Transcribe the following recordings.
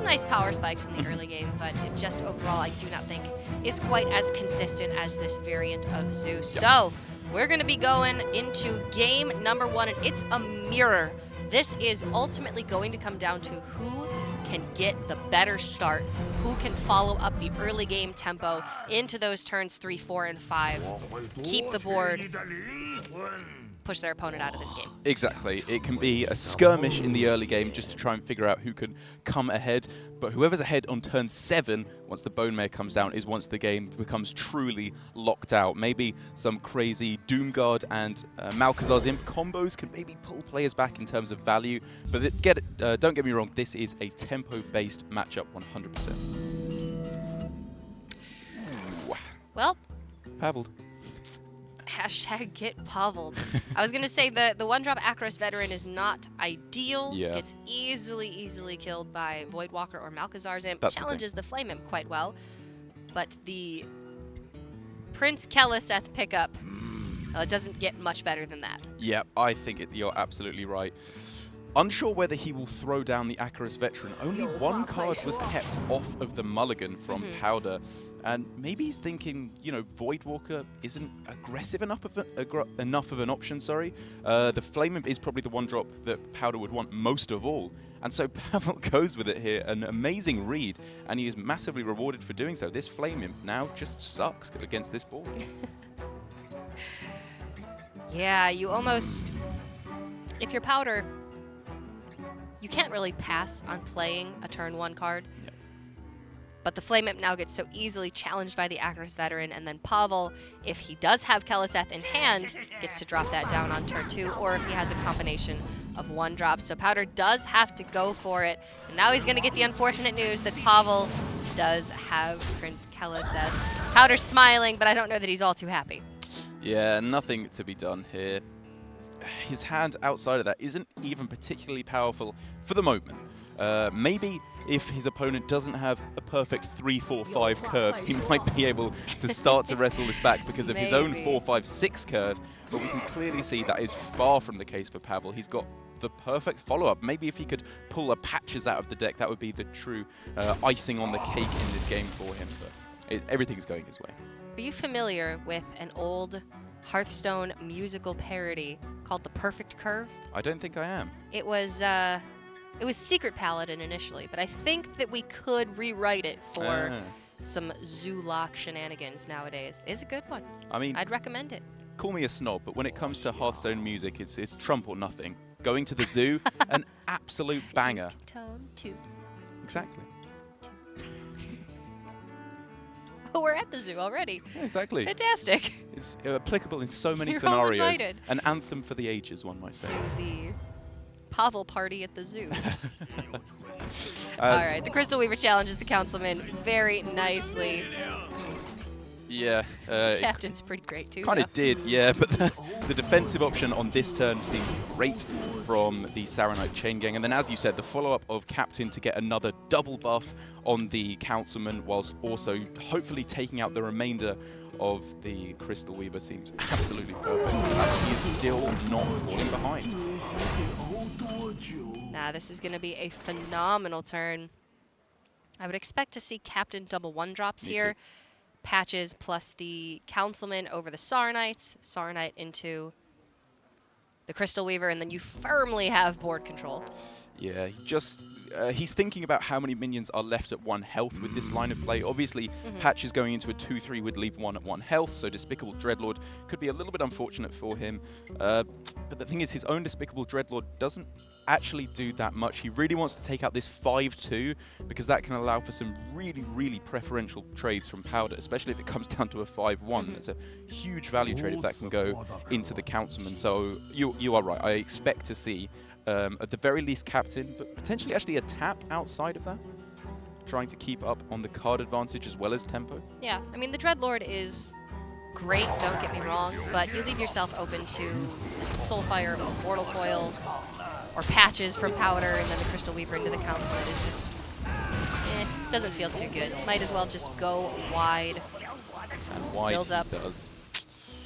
nice power spikes in the early game, but it just overall I do not think is quite as consistent as this variant of Zeus. So we're going to be going into game number 1, and it's a mirror. This is ultimately going to come down to who can get the better start, who can follow up the early game tempo into those turns 3, 4, and 5, keep the board, push their opponent out of this game. Exactly. It can be a skirmish in the early game just to try and figure out who can come ahead. But whoever's ahead on turn 7, once the Bone Mare comes down, is once the game becomes truly locked out. Maybe some crazy Doomguard and Malchezaar's Imp combos can maybe pull players back in terms of value. But don't get me wrong, this is a tempo-based matchup 100%. Well, Pavel. Hashtag get Paveled. I was going to say the one-drop Akaros Veteran is not ideal. Yeah. Gets easily killed by Voidwalker or Malchezaar's Imp. That's Challenges the Flame Imp quite well. But the Prince Keleseth pickup doesn't get much better than that. Yeah, I think you're absolutely right. Unsure whether he will throw down the Akaros Veteran. Only one card was kept off of the mulligan from Powder. And maybe he's thinking, you know, Voidwalker isn't aggressive enough of an option, sorry. The Flame Imp is probably the one drop that Powder would want most of all. And so Pavel goes with it here. An amazing read, and he is massively rewarded for doing so. This Flame Imp now just sucks against this board. Yeah, you almost... If you're Powder, you can't really pass on playing a turn 1 card. Yep. But the Flame Imp now gets so easily challenged by the Akaros Veteran, and then Pavel, if he does have Keleseth in hand, gets to drop that down on turn 2, or if he has a combination of 1 drops. So Powder does have to go for it, and now he's going to get the unfortunate news that Pavel does have Prince Keleseth. Powder's smiling, but I don't know that he's all too happy. Yeah, nothing to be done here. His hand outside of that isn't even particularly powerful for the moment. Maybe if his opponent doesn't have a perfect 3-4-5 curve, he might be able to start to wrestle this back because of his own 4-5-6 curve. But we can clearly see that is far from the case for Pavel. He's got the perfect follow-up. Maybe if he could pull a Patches out of the deck, that would be the true icing on the cake in this game for him. But everything's going his way. Are you familiar with an old Hearthstone musical parody called The Perfect Curve? I don't think I am. It was Secret Paladin initially, but I think that we could rewrite it for some Zoo-lock shenanigans nowadays. It's a good one. I mean, I'd recommend it. Call me a snob, but when it comes to Hearthstone music, it's Trump or nothing. Going to the zoo, an absolute banger. Tone 2. Exactly. Oh, we're at the zoo already. Yeah, exactly. Fantastic. It's applicable in so many You're all scenarios. invited. An anthem for the ages, one might say. To the Pavel party at the zoo. All right, the Crystal Weaver challenges the Councilman very nicely. Yeah. Captain's pretty great too. Kind of did, yeah, but the defensive option on this turn seemed great from the Saronite Chain Gang. And then, as you said, the follow-up of Captain to get another double buff on the Councilman, whilst also hopefully taking out the remainder of the Crystal Weaver seems absolutely perfect. He is still not falling behind. Nah, this is going to be a phenomenal turn. I would expect to see Captain double 1-drops here. Too. Patches plus the Councilman over the Saronite. Saronite into the Crystal Weaver, and then you firmly have board control. Yeah, he's thinking about how many minions are left at 1 health with this line of play. Obviously, Patches going into a 2-3 would leave 1 at 1 health, so Despicable Dreadlord could be a little bit unfortunate for him. But the thing is, his own Despicable Dreadlord doesn't actually do that much. He really wants to take out this 5-2 because that can allow for some really preferential trades from Powder, especially if it comes down to a 5-1. That's a huge value trade if that can go into the Councilman. So you are right. I expect to see at the very least Captain, but potentially actually a tap outside of that, trying to keep up on the card advantage as well as tempo. Yeah, I mean, the Dreadlord is great, don't get me wrong, but you leave yourself open to Soulfire or Mortal Coil or Patches from Powder, and then the Crystal Weaver into the Councilman is just, doesn't feel too good. Might as well just go wide. And wide build up does.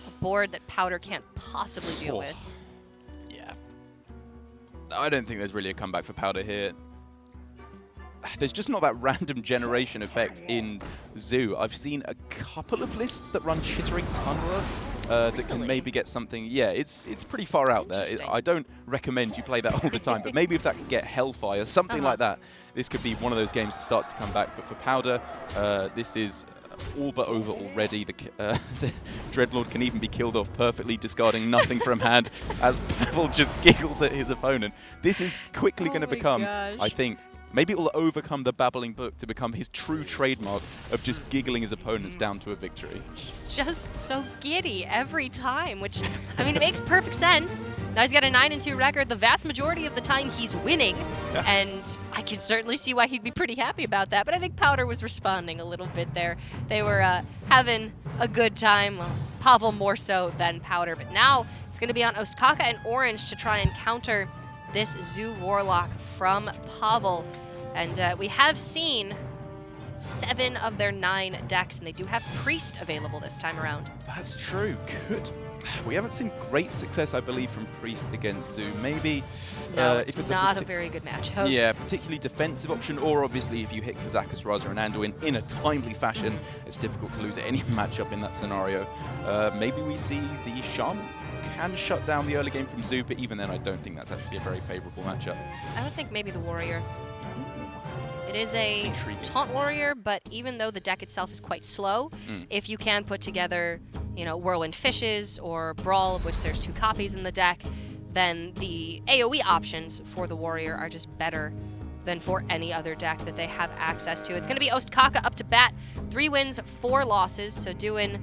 a board that Powder can't possibly deal with. Yeah. I don't think there's really a comeback for Powder here. there's just not that random generation effect in Zoo. I've seen a couple of lists that run Chittering Tunneler that can maybe get something. Yeah, it's pretty far out there. I don't recommend you play that all the time, but maybe if that could get Hellfire, something like that, this could be one of those games that starts to come back. But for Powder, this is all but over already. The Dreadlord can even be killed off perfectly, discarding nothing from hand as Pavel just giggles at his opponent. This is quickly going to become, I think, maybe it will overcome the babbling book to become his true trademark of just giggling his opponents down to a victory. He's just so giddy every time, which, I mean, it makes perfect sense. Now he's got a 9-2 record. The vast majority of the time he's winning, and I can certainly see why he'd be pretty happy about that, but I think Powder was responding a little bit there. They were having a good time, well, Pavel more so than Powder, but now it's going to be on Ostkaka and Orange to try and counter this Zoo Warlock from Pavel. And we have seen 7 of their 9 decks, and they do have Priest available this time around. That's true. We haven't seen great success, I believe, from Priest against Zoo. Maybe no, it's not a very good matchup. Yeah, particularly defensive option, or obviously if you hit Kazakus, Raza, and Anduin in a timely fashion, it's difficult to lose at any matchup in that scenario. Maybe we see the Shaman can shut down the early game from Zoo, but even then I don't think that's actually a very favorable matchup. I would think maybe the Warrior. It is a Taunt Warrior, but even though the deck itself is quite slow, if you can put together, you know, Whirlwind Fishes or Brawl, of which there's 2 copies in the deck, then the AoE options for the Warrior are just better than for any other deck that they have access to. It's going to be Ostkaka up to bat, 3 wins, 4 losses, so doing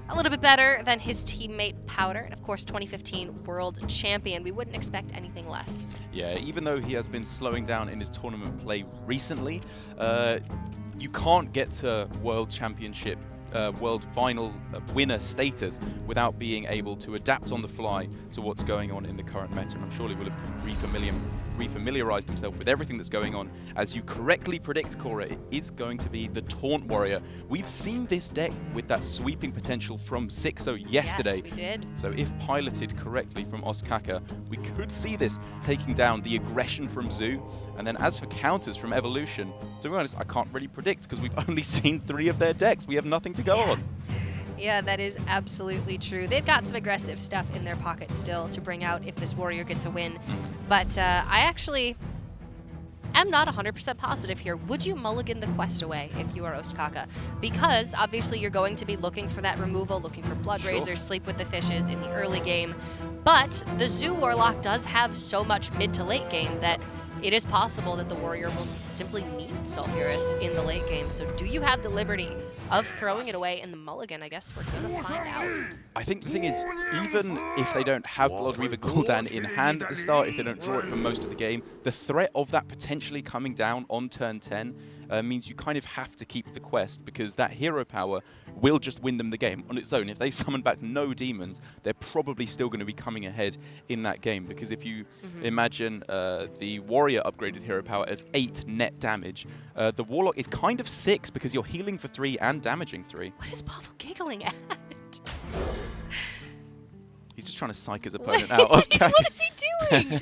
a little bit better than his teammate Powder, and of course 2015 World Champion. We wouldn't expect anything less. Yeah, even though he has been slowing down in his tournament play recently, you can't get to World Championship, World Final winner status without being able to adapt on the fly to what's going on in the current meta. And I'm sure he will have refamiliarized himself with everything that's going on. As you correctly predict, Cora, it is going to be the Taunt Warrior. We've seen this deck with that sweeping potential from 6-0 yesterday. Yes, we did. So if piloted correctly from Ostkaka, we could see this taking down the aggression from Zoo. And then as for counters from Evolution, to be honest, I can't really predict because we've only seen 3 of their decks. We have nothing to go on. Yeah, that is absolutely true. They've got some aggressive stuff in their pocket still to bring out if this Warrior gets a win. But I actually am not 100% positive here. Would you mulligan the quest away if you are Ostkaka? Because obviously you're going to be looking for that removal, looking for Blood Razor, Sleep with the Fishes in the early game. But the Zoo Warlock does have so much mid to late game that it is possible that the Warrior will simply need Sulfuras in the late game. So do you have the liberty of throwing it away in the mulligan? I guess we're going to find out. I think the thing is, even if they don't have Blood Reaver Gul'dan in hand at the start, if they don't draw it for most of the game, the threat of that potentially coming down on turn 10 means you kind of have to keep the quest, because that hero power will just win them the game on its own. If they summon back no demons, they're probably still going to be coming ahead in that game, because if you imagine the Warrior upgraded hero power as 8 net damage, the Warlock is kind of 6 because you're healing for 3 and damaging 3. What is Pavel giggling at? He's just trying to psych his opponent out. What is he doing?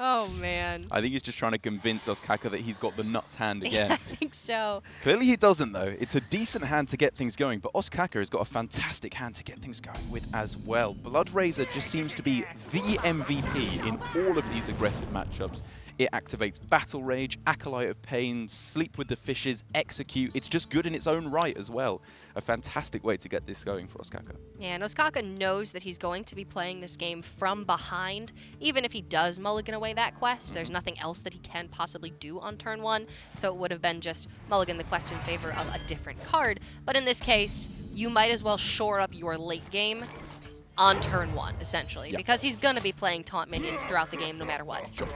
Oh, man. I think he's just trying to convince Ostkaka that he's got the nuts hand again. Yeah, I think so. Clearly he doesn't, though. It's a decent hand to get things going, but Ostkaka has got a fantastic hand to get things going with as well. Blood Razor just seems to be the MVP in all of these aggressive matchups. It activates Battle Rage, Acolyte of Pain, Sleep with the Fishes, Execute. It's just good in its own right as well. A fantastic way to get this going for Ostkaka. Yeah, and Ostkaka knows that he's going to be playing this game from behind. Even if he does mulligan away that quest, there's nothing else that he can possibly do on turn 1. So it would have been just mulligan the quest in favor of a different card. But in this case, you might as well shore up your late game on turn 1, essentially. Because he's going to be playing taunt minions throughout the game no matter what. Sure.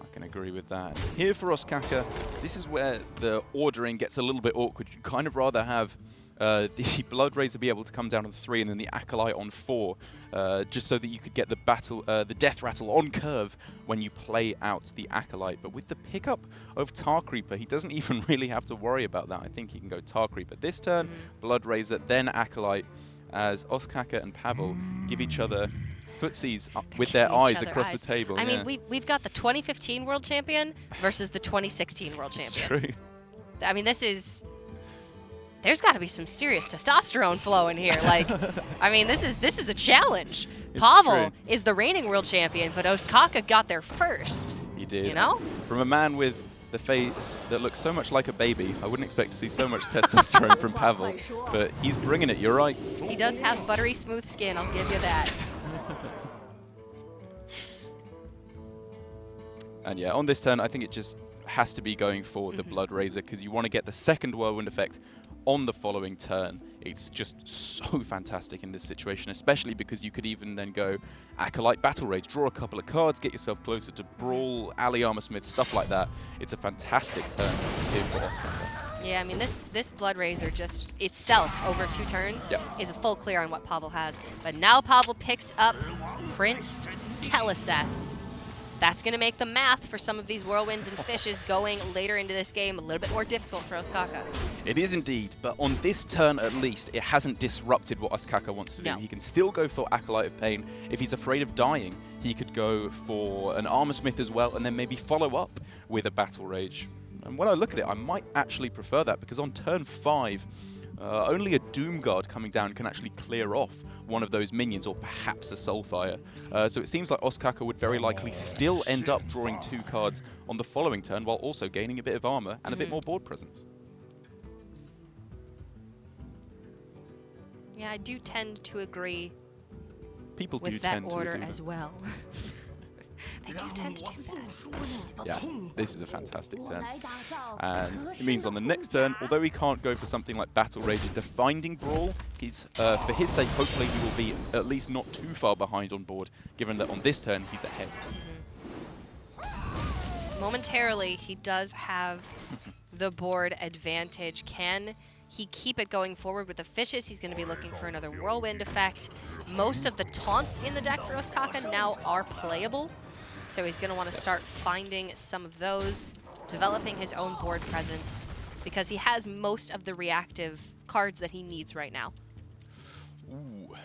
I can agree with that. Here for Ostkaka, this is where the ordering gets a little bit awkward. You'd kind of rather have the Blood Razor be able to come down on 3 and then the Acolyte on 4, just so that you could get the Death Rattle on curve when you play out the Acolyte. But with the pickup of Tar Creeper, he doesn't even really have to worry about that. I think he can go Tar Creeper this turn, Blood Razor, then Acolyte, as Ostkaka and Pavel give each other footsies with their giving each eyes other across eyes. the table. I yeah. mean, we've got the 2015 world champion versus the 2016 world It's champion. true. I mean, there's got to be some serious testosterone flowing here. Like, I mean, this is a challenge. It's Pavel true. is the reigning world champion, but Ostkaka got there first. He did. You know? From a man with the face that looks so much like a baby, I wouldn't expect to see so much testosterone from Pavel, but he's bringing it, you're right. He does have buttery smooth skin, I'll give you that. And yeah, on this turn, I think it just has to be going for the Blood Razor because you want to get the second Whirlwind effect on the following turn. It's just so fantastic in this situation, especially because you could even then go Acolyte Battle Rage, draw a couple of cards, get yourself closer to Brawl, Alley Armor Smith, stuff like that. It's a fantastic turn here for Ostkaka. Yeah, I mean, this Blood Razor just itself over 2 turns Yep. is a full clear on what Pavel has. But now Pavel picks up Prince Keliseth. That's going to make the math for some of these Whirlwinds and Fishes going later into this game a little bit more difficult for Ostkaka. It is indeed, but on this turn at least, it hasn't disrupted what Ostkaka wants to do. No. He can still go for Acolyte of Pain. If he's afraid of dying, he could go for an Armor Smith as well, and then maybe follow up with a Battle Rage. And when I look at it, I might actually prefer that, because on turn 5, only a Doom Guard coming down can actually clear off one of those minions, or perhaps a Soulfire. So it seems like Ostkaka would very likely still end up drawing 2 cards on the following turn, while also gaining a bit of armor and a bit more board presence. Yeah, I do tend to agree People do with that tend to order do that. as well. They do tend to do that. Yeah, this is a fantastic turn. And it means on the next turn, although he can't go for something like Battle Rage, a Defining Brawl, he's, for his sake, hopefully he will be at least not too far behind on board, given that on this turn he's ahead. Momentarily, he does have the board advantage. Can he keep it going forward with the Fishes? He's going to be looking for another Whirlwind effect. Most of the taunts in the deck for Ostkaka now are playable, so he's going to want to start finding some of those, developing his own board presence, because he has most of the reactive cards that he needs right now. Ooh.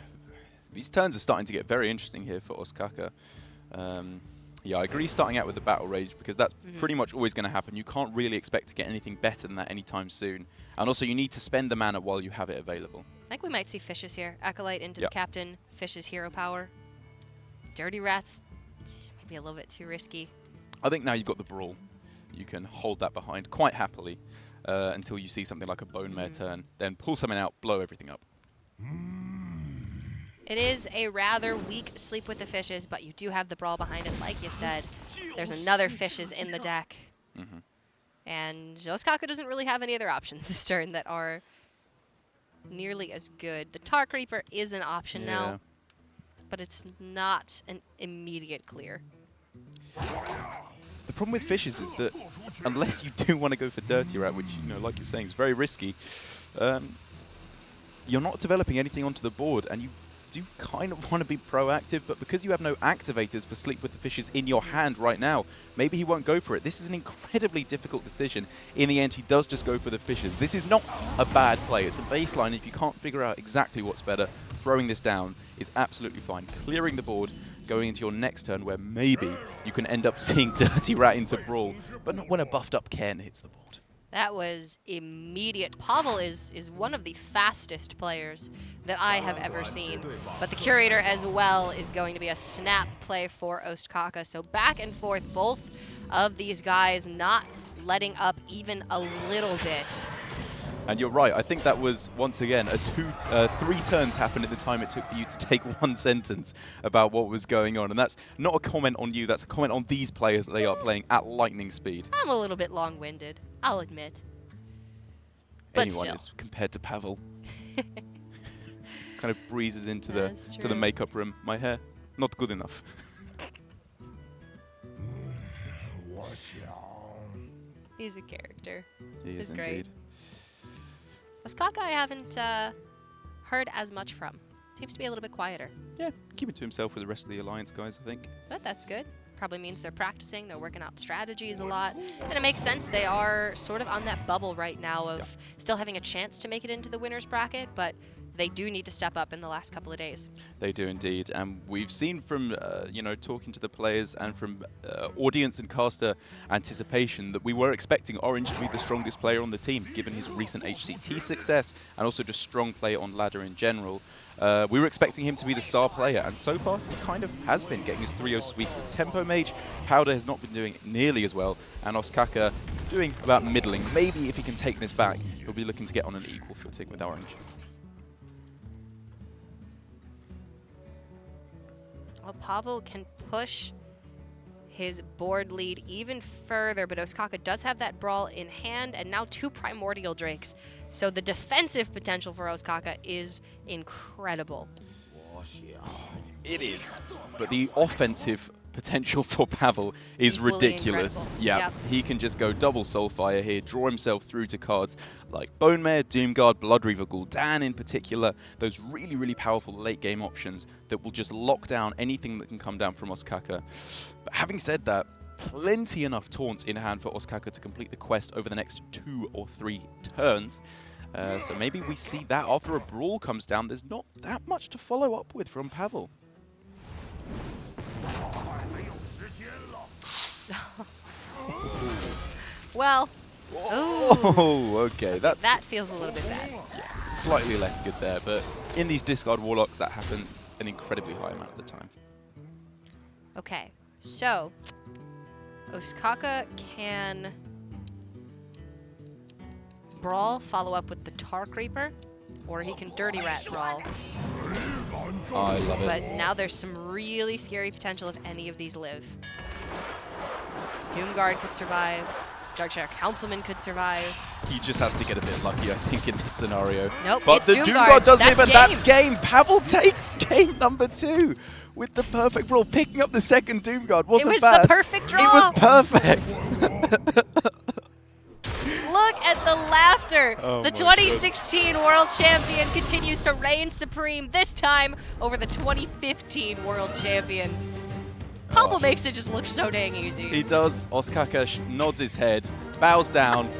These turns are starting to get very interesting here for Ostkaka. Yeah, I agree starting out with the Battle Rage, because that's pretty much always going to happen. You can't really expect to get anything better than that anytime soon. And also, you need to spend the mana while you have it available. I think we might see Fishes here. Acolyte into the Captain, Fishes hero power. Dirty Rats, maybe a little bit too risky. I think now you've got the Brawl. You can hold that behind quite happily until you see something like a Bone Mare turn. Then pull something out, blow everything up. It is a rather weak Sleep with the Fishes, but you do have the Brawl behind it, like you said. There's another Fishes in the deck. And Ostkaka doesn't really have any other options this turn that are nearly as good. The Tar Creeper is an option now, but it's not an immediate clear. The problem with Fishes is that unless you do want to go for Dirty Rat, which, you know, like you're saying, is very risky, you're not developing anything onto the board, and you do kind of want to be proactive, but because you have no activators for Sleep with the Fishes in your hand right now, maybe he won't go for it. This is an incredibly difficult decision. In the end, he does just go for the Fishes. This is not a bad play. It's a baseline. If you can't figure out exactly what's better, throwing this down is absolutely fine. Clearing the board, going into your next turn where maybe you can end up seeing Dirty Rat into Brawl, but not when a buffed up Ken hits the board. That was immediate. Pavel is one of the fastest players that I have ever seen. But the Curator as well is going to be a snap play for Ostkaka. So back and forth, both of these guys not letting up even a little bit. And you're right, I think that was, once again, 3 turns happened in the time it took for you to take 1 sentence about what was going on. And that's not a comment on you, that's a comment on these players that they are playing at lightning speed. I'm a little bit long-winded, I'll admit. But Anyone still. is compared to Pavel. Kind of breezes into the makeup room. My hair, not good enough. He's a character. He is He's great. indeed. Ostkaka I haven't heard as much from. Seems to be a little bit quieter. Yeah, keep it to himself with the rest of the Alliance guys, I think. But that's good. Probably means they're practicing, they're working out strategies a lot. And it makes sense, they are sort of on that bubble right now of still having a chance to make it into the winner's bracket, but they do need to step up in the last couple of days. They do indeed, and we've seen from talking to the players and from audience and caster anticipation that we were expecting Orange to be the strongest player on the team, given his recent HCT success and also just strong play on ladder in general. We were expecting him to be the star player, and so far he kind of has been, getting his 3-0 sweep with Tempo Mage. Powder has not been doing nearly as well, and Ostkaka doing about middling. Maybe if he can take this back, he'll be looking to get on an equal footing with Orange. Well, Pavel can push his board lead even further, but Ostkaka does have that brawl in hand, and now 2 Primordial Drakes. So the defensive potential for Ostkaka is incredible. It is, but the offensive potential for Pavel is Equally ridiculous. incredible. Yeah, Yep. he can just go double Soulfire here, draw himself through to cards like Bone Mare, Doomguard, Bloodreaver, Gul'dan in particular. Those really, really powerful late game options that will just lock down anything that can come down from Ostkaka. But having said that, plenty enough taunts in hand for Ostkaka to complete the quest over the next 2 or 3 turns. So maybe we see that after a brawl comes down, there's not that much to follow up with from Pavel. Well, Oh, okay. that feels a little bit bad. Slightly less good there, but in these discard warlocks, that happens an incredibly high amount of the time. Okay, so Ostkaka can brawl, follow up with the Tark Reaper, or he can Dirty Rat brawl. I love it. But now there's some really scary potential if any of these live. Doomguard could survive. Darkshire Councilman could survive. He just has to get a bit lucky, I think, in this scenario. Nope, but it's the Doomguard. does That's live, and game. that's game. Pavel takes game number 2 with the perfect brawl. Picking up the second Doomguard wasn't bad. It was the perfect draw. It was perfect. Look at the laughter. Oh The my 2016 World Champion continues to reign supreme, this time over the 2015 World Champion. Pavel makes it just look so dang easy. He does. Ostkaka nods his head, bows down,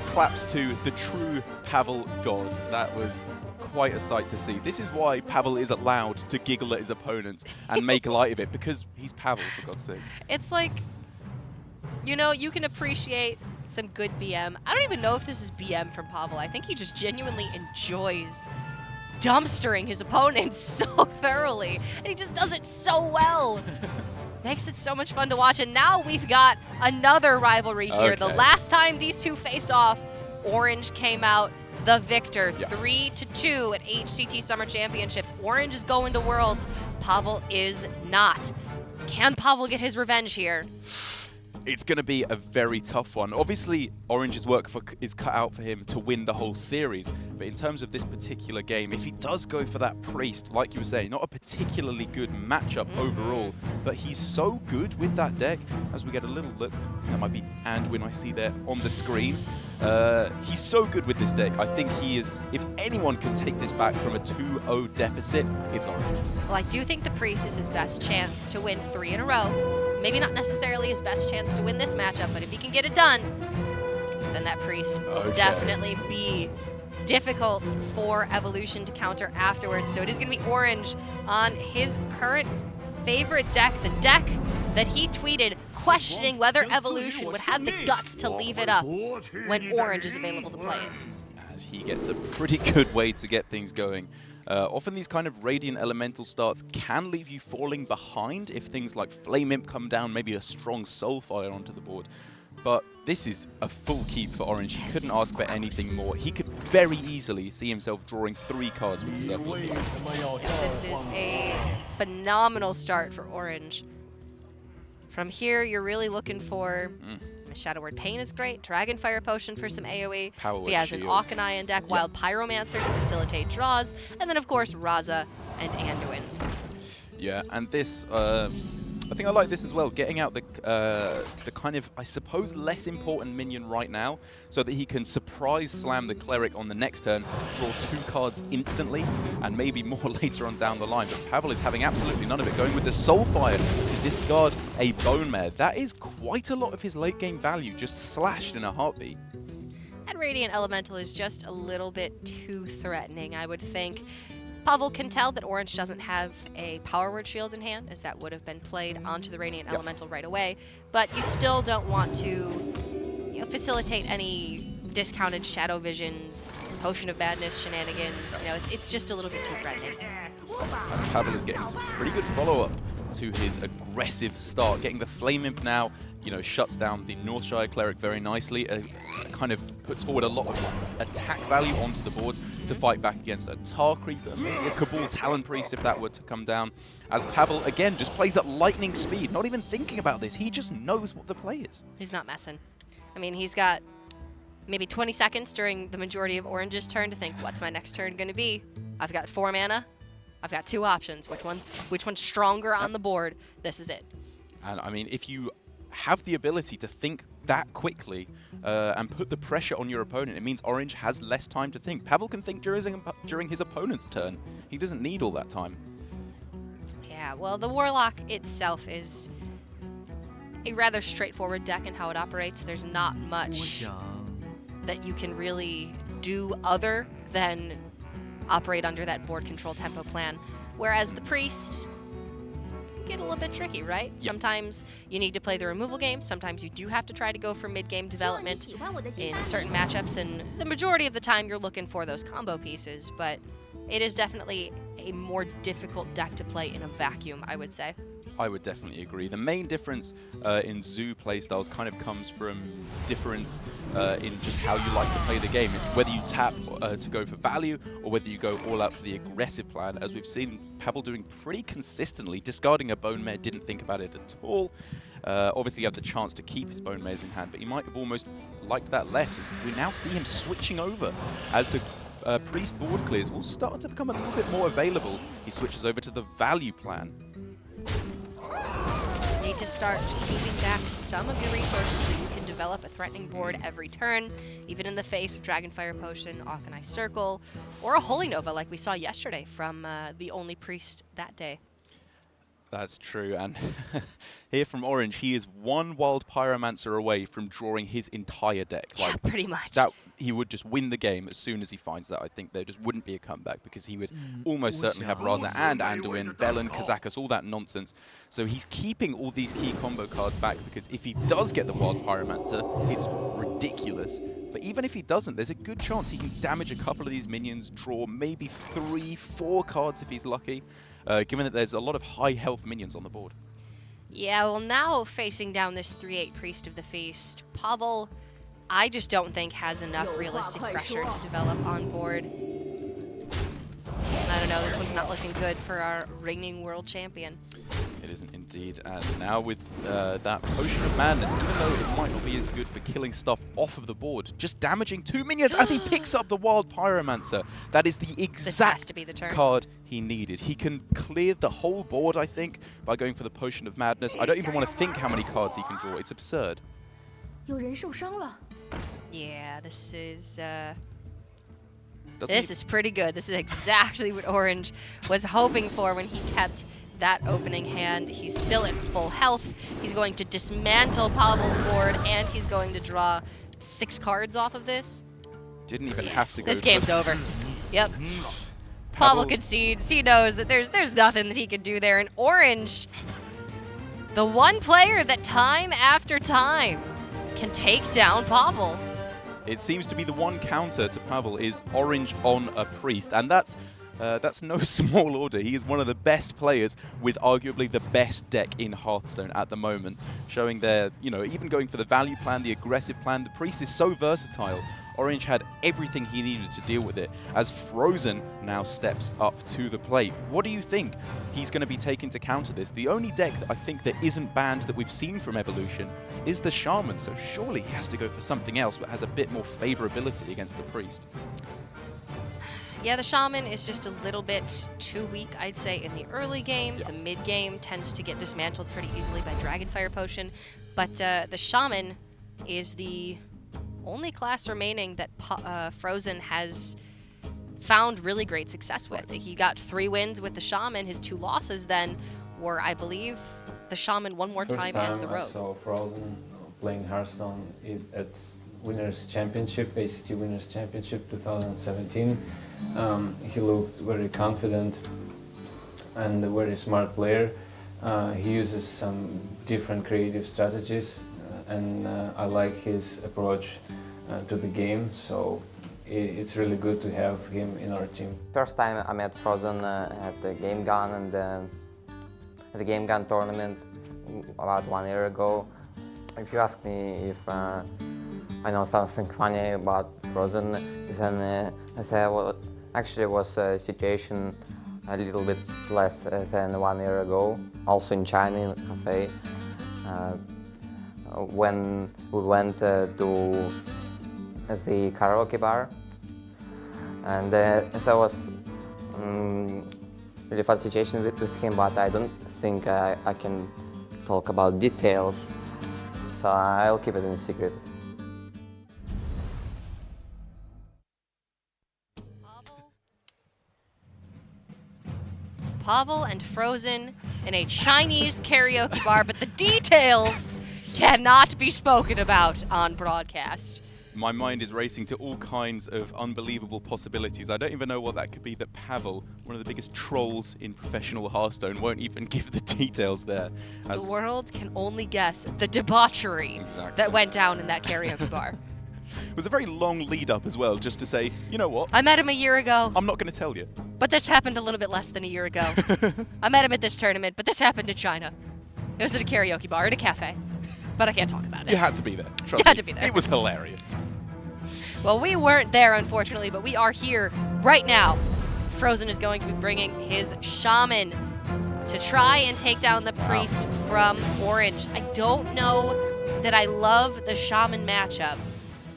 claps to the true Pavel god. That was quite a sight to see. This is why Pavel is allowed to giggle at his opponents and make light of it, because he's Pavel, for God's sake. It's like, you know, you can appreciate some good BM. I don't even know if this is BM from Pavel. I think he just genuinely enjoys dumpstering his opponents so thoroughly, and he just does it so well. Makes it so much fun to watch, and now we've got another rivalry here. Okay. The last time these two faced off, Orange came out the victor, Yeah. 3-2 at HCT Summer Championships. Orange is going to Worlds. Pavel is not. Can Pavel get his revenge here? It's going to be a very tough one. Obviously, Orange's work is cut out for him to win the whole series. But in terms of this particular game, if he does go for that Priest, like you were saying, not a particularly good matchup overall, but he's so good with that deck. As we get a little look, that might be Anduin I see there on the screen. He's so good with this deck. I think he is, if anyone can take this back from a 2-0 deficit, it's Orange. Well, I do think the Priest is his best chance to win 3 in a row. Maybe not necessarily his best chance to win this matchup, but if he can get it done, then that Priest will definitely be difficult for Evolution to counter afterwards. So it is going to be Orange on his current favorite deck, the deck that he tweeted questioning whether Evolution would have the guts to leave it up when Orange is available to play it. As he gets a pretty good way to get things going. Often these kind of Radiant Elemental starts can leave you falling behind if things like Flame Imp come down, maybe a strong Soulfire onto the board. But this is a full keep for Orange. He couldn't ask for anything more. He could very easily see himself drawing 3 cards with the Circle of Life. This is a phenomenal start for Orange. From here, you're really looking for Shadow Word Pain is great, Dragonfire Potion for some AoE. Power He has an Shield. Auchenai in deck, Wild Pyromancer to facilitate draws, and then of course Raza and Anduin. Yeah, and this, I think I like this as well, getting out the kind of, I suppose, less important minion right now, so that he can surprise slam the Cleric on the next turn, draw 2 cards instantly, and maybe more later on down the line. But Pavel is having absolutely none of it, going with the Soulfire to discard a Bone Mare. That is quite a lot of his late game value, just slashed in a heartbeat. And Radiant Elemental is just a little bit too threatening, I would think. Pavel can tell that Orange doesn't have a Power Word Shield in hand, as that would have been played onto the Radiant Elemental right away, but you still don't want to facilitate any discounted Shadow Visions, Potion of Madness shenanigans. It's just a little bit too threatening. As Pavel is getting some pretty good follow-up to his aggressive start, getting the Flame Imp now, shuts down the Northshire Cleric very nicely, kind of puts forward a lot of attack value onto the board to fight back against a Tar Creep, maybe a Cabal Talon Priest if that were to come down. As Pavel, again, just plays at lightning speed, not even thinking about this. He just knows what the play is. He's not messing. I mean, he's got maybe 20 seconds during the majority of Orange's turn to think, what's my next turn going to be? I've got 4 mana. I've got 2 options. Which one's stronger on the board? This is it. And I mean, if you have the ability to think that quickly and put the pressure on your opponent, it means Orange has less time to think. Pavel can think during his opponent's turn. He doesn't need all that time. Yeah, well, the Warlock itself is a rather straightforward deck in how it operates. There's not much that you can really do other than operate under that board control tempo plan. Whereas the Priest can get a little bit tricky, right? Yep. Sometimes you need to play the removal game. Sometimes you do have to try to go for mid-game development in certain matchups. And the majority of the time you're looking for those combo pieces. But it is definitely a more difficult deck to play in a vacuum, I would say. I would definitely agree. The main difference in Zoo playstyles kind of comes from difference in just how you like to play the game. It's whether you tap to go for value or whether you go all out for the aggressive plan, as we've seen Pavel doing pretty consistently. Discarding a Bone Mare, didn't think about it at all. Obviously, you have the chance to keep his Bone Mares in hand, but he might have almost liked that less, as we now see him switching over as the Priest board clears will start to become a little bit more available. He switches over to the value plan. Need to start keeping back some of your resources so you can develop a threatening board every turn, even in the face of Dragonfire Potion, Auchenai Circle, or a Holy Nova like we saw yesterday from the only Priest that day. That's true, and here from Orange, he is one Wild Pyromancer away from drawing his entire deck. Yeah, pretty much. That he would just win the game as soon as he finds that. I think there just wouldn't be a comeback because he would almost certainly have Raza and Anduin, Velen, Kazakus, all that nonsense. So he's keeping all these key combo cards back because if he does get the Wild Pyromancer, it's ridiculous. But even if he doesn't, there's a good chance he can damage a couple of these minions, draw maybe 3, 4 cards if he's lucky. Given that there's a lot of high health minions on the board. Yeah, well, now facing down this 3/8 Priest of the Feast, Pavel, I just don't think has enough realistic pressure to develop on board. I don't know, this one's not looking good for our reigning world champion. It isn't indeed, and now with that Potion of Madness, even though it might not be as good for killing stuff off of the board, just damaging 2 minions as he picks up the Wild Pyromancer. That is the exact card he needed. He can clear the whole board, I think, by going for the Potion of Madness. I don't even want to think how many cards he can draw. It's absurd. Yeah, this is pretty good. This is exactly what Orange was hoping for when he kept that opening hand. He's still at full health. He's going to dismantle Pavel's board, and he's going to draw 6 cards off of this. Didn't even have to go. This game's over. Yep. Pavel concedes. He knows that there's nothing that he can do there. And Orange, the one player that time after time can take down Pavel. It seems to be the one counter to Pavel is Orange on a Priest, and that's no small order. He is one of the best players with arguably the best deck in Hearthstone at the moment, showing their, even going for the value plan, the aggressive plan. The Priest is so versatile. Orange had everything he needed to deal with it, as Frozen now steps up to the plate. What do you think he's going to be taking to counter this? The only deck that I think that isn't banned that we've seen from Evolution is the Shaman, so surely he has to go for something else that has a bit more favorability against the Priest. Yeah, the Shaman is just a little bit too weak, I'd say, in the early game. Yeah. The mid game tends to get dismantled pretty easily by Dragonfire Potion, but the Shaman is the only class remaining that Frozen has found really great success with. Right. He got 3 wins with the Shaman. His 2 losses then were, I believe, the Shaman one more time on the road. I saw Frozen playing Hearthstone. It's Winners Championship, ACT Winners Championship 2017. He looked very confident and a very smart player. He uses some different creative strategies, and I like his approach to the game, so it's really good to have him in our team. First time I met Frozen at the Game Gun and at the Game Gun tournament about 1 year ago. If you ask me if I know something funny about Frozen, then there actually was a situation a little bit less than 1 year ago, also in China, in a cafe, when we went to the karaoke bar, and there was really fun situation with him, but I don't think I can talk about details, so I'll keep it in secret. Pavel and Frozen in a Chinese karaoke bar, but the details cannot be spoken about on broadcast. My mind is racing to all kinds of unbelievable possibilities. I don't even know what that could be, that Pavel, one of the biggest trolls in professional Hearthstone, won't even give the details there. The world can only guess the debauchery that went down in that karaoke bar. It was a very long lead up as well, just to say, you know what? I met him a year ago. I'm not going to tell you. But this happened a little bit less than a year ago. I met him at this tournament, but this happened in China. It was at a karaoke bar, at a cafe. But I can't talk about it. You had to be there. Trust You had me. to be there. It was hilarious. Well, we weren't there, unfortunately, but we are here right now. Frozen is going to be bringing his shaman to try and take down the priest from Orange. I don't know that I love the shaman matchup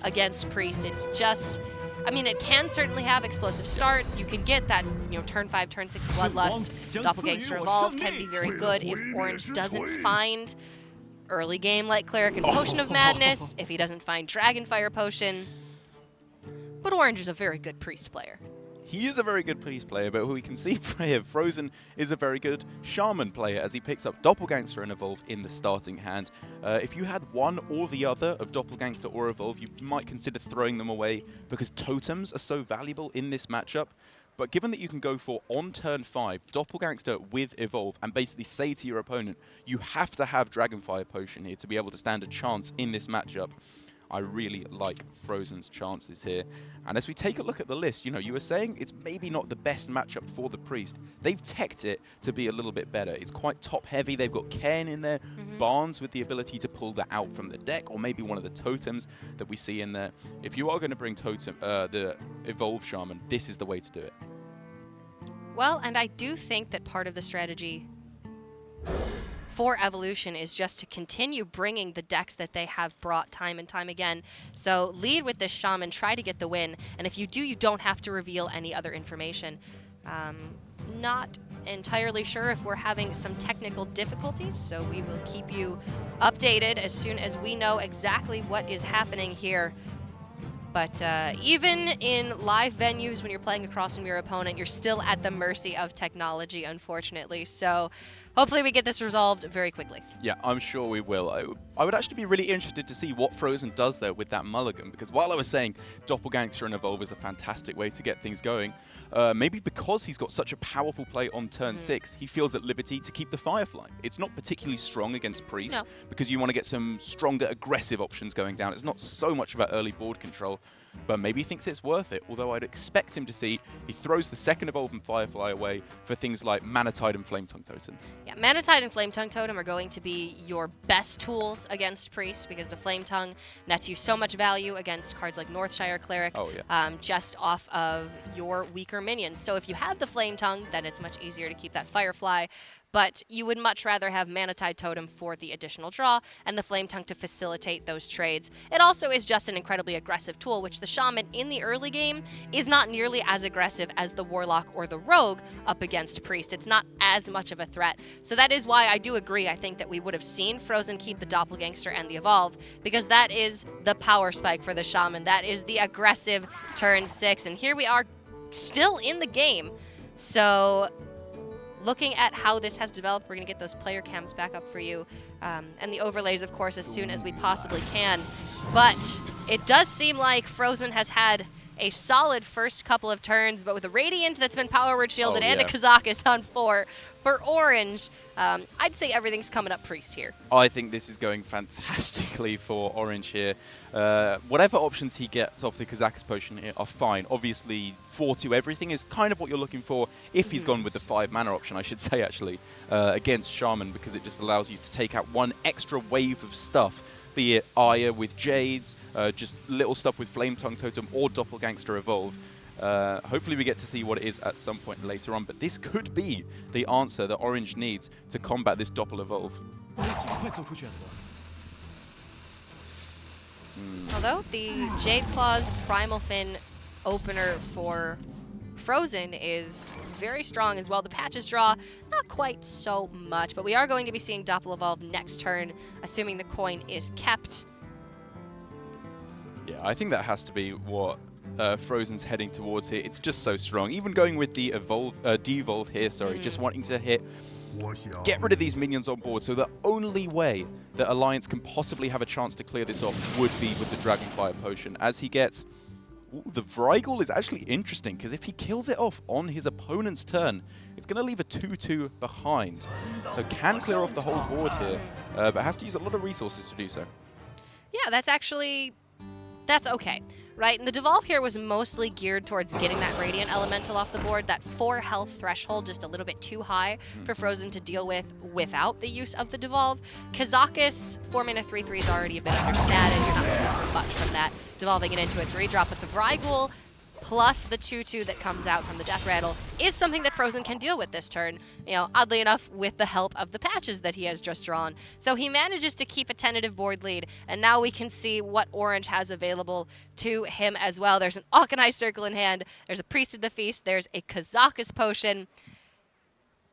against priest. It's just, I mean, it can certainly have explosive starts. You can get that, turn 5, turn 6 bloodlust. Doppelgangster Evolve can be very good if Orange doesn't find early game like Cleric and Potion of Madness, if he doesn't find Dragonfire Potion. But Orange is a very good priest player. He is a very good priest player, but we can see here Frozen is a very good shaman player as he picks up Doppelgangster and Evolve in the starting hand. If you had one or the other of Doppelgangster or Evolve, you might consider throwing them away because totems are so valuable in this matchup. But given that you can go for, on turn 5, Doppelgangster with Evolve and basically say to your opponent, you have to have Dragonfire Potion here to be able to stand a chance in this matchup, I really like Frozen's chances here. And as we take a look at the list, you were saying it's maybe not the best matchup for the Priest. They've teched it to be a little bit better. It's quite top-heavy. They've got Cairn in there, Barnes with the ability to pull that out from the deck, or maybe one of the totems that we see in there. If you are going to bring the Evolve Shaman, this is the way to do it. Well, and I do think that part of the strategy for Evolution is just to continue bringing the decks that they have brought time and time again. So lead with this shaman, try to get the win, and if you do, you don't have to reveal any other information. Not entirely sure if we're having some technical difficulties, so we will keep you updated as soon as we know exactly what is happening here. But even in live venues, when you're playing across from your opponent, you're still at the mercy of technology, unfortunately. So hopefully we get this resolved very quickly. Yeah, I'm sure we will. I would actually be really interested to see what Frozen does there with that mulligan, because while I was saying Doppelgangster and Evolve is a fantastic way to get things going, maybe because he's got such a powerful play on turn 6, he feels at liberty to keep the Firefly. It's not particularly strong against Priest, because you want to get some stronger aggressive options going down. It's not so much about early board control, but maybe he thinks it's worth it, although I'd expect him to see he throws the second Evolve and Firefly away for things like Manatide and Flametongue Totem. Yeah, Manatide and Flametongue Totem are going to be your best tools against Priest, because the Flametongue nets you so much value against cards like Northshire Cleric, just off of your weaker minions. So if you have the Flametongue, then it's much easier to keep that Firefly. But you would much rather have Manatide Totem for the additional draw and the Flametongue to facilitate those trades. It also is just an incredibly aggressive tool, which the Shaman in the early game is not nearly as aggressive as the Warlock or the Rogue up against Priest. It's not as much of a threat. So that is why I do agree. I think that we would have seen Frozen keep the Doppelgangster and the Evolve, because that is the power spike for the Shaman. That is the aggressive turn 6. And here we are still in the game. So looking at how this has developed, we're going to get those player cams back up for you, and the overlays, of course, as soon as we possibly can. But It does seem like Frozen has had a solid first couple of turns, but with a Radiant that's been power word shielded and a Kazakus on 4 for Orange, I'd say everything's coming up Priest here. I think this is going fantastically for Orange here. Whatever options he gets off the Kazakus potion here are fine. Obviously, 4-2 everything is kind of what you're looking for if he's gone with the 5 mana option, I should say, actually, against Shaman, because it just allows you to take out one extra wave of stuff, be it Aya with Jades, just little stuff with Flame Tongue Totem or Doppelgangster Evolve. Hopefully we get to see what it is at some point later on, but this could be the answer that Orange needs to combat this Doppel Evolve. Although the Jade Claw's Primal Fin opener for Frozen is very strong as well. The patches draw, not quite so much, but we are going to be seeing Doppel Evolve next turn, assuming the coin is kept. Yeah, I think that has to be what Frozen's heading towards here. It's just so strong. Even going with the Devolve here, sorry, just wanting to get rid of these minions on board. So the only way that Alliance can possibly have a chance to clear this off would be with the Dragonfire Potion. As he gets... Ooh, the Vrygel is actually interesting, because if he kills it off on his opponent's turn, it's going to leave a 2-2 behind. So can clear off the whole board here, but has to use a lot of resources to do so. Yeah, that's okay, right? And the Devolve here was mostly geared towards getting that Radiant Elemental off the board. That 4 health threshold just a little bit too high for Frozen to deal with without the use of the Devolve. Kazakus, 4 mana 3/3 is already a bit understated. You're not looking for much from that. Devolving it into a 3-drop with the Vrygel, plus the 2-2 that comes out from the Death Rattle, is something that Frozen can deal with this turn. You know, oddly enough, with the help of the patches that he has just drawn. So he manages to keep a tentative board lead, and now we can see what Orange has available to him as well. There's an Auchenai Circle in hand, there's a Priest of the Feast, there's a Kazakus Potion.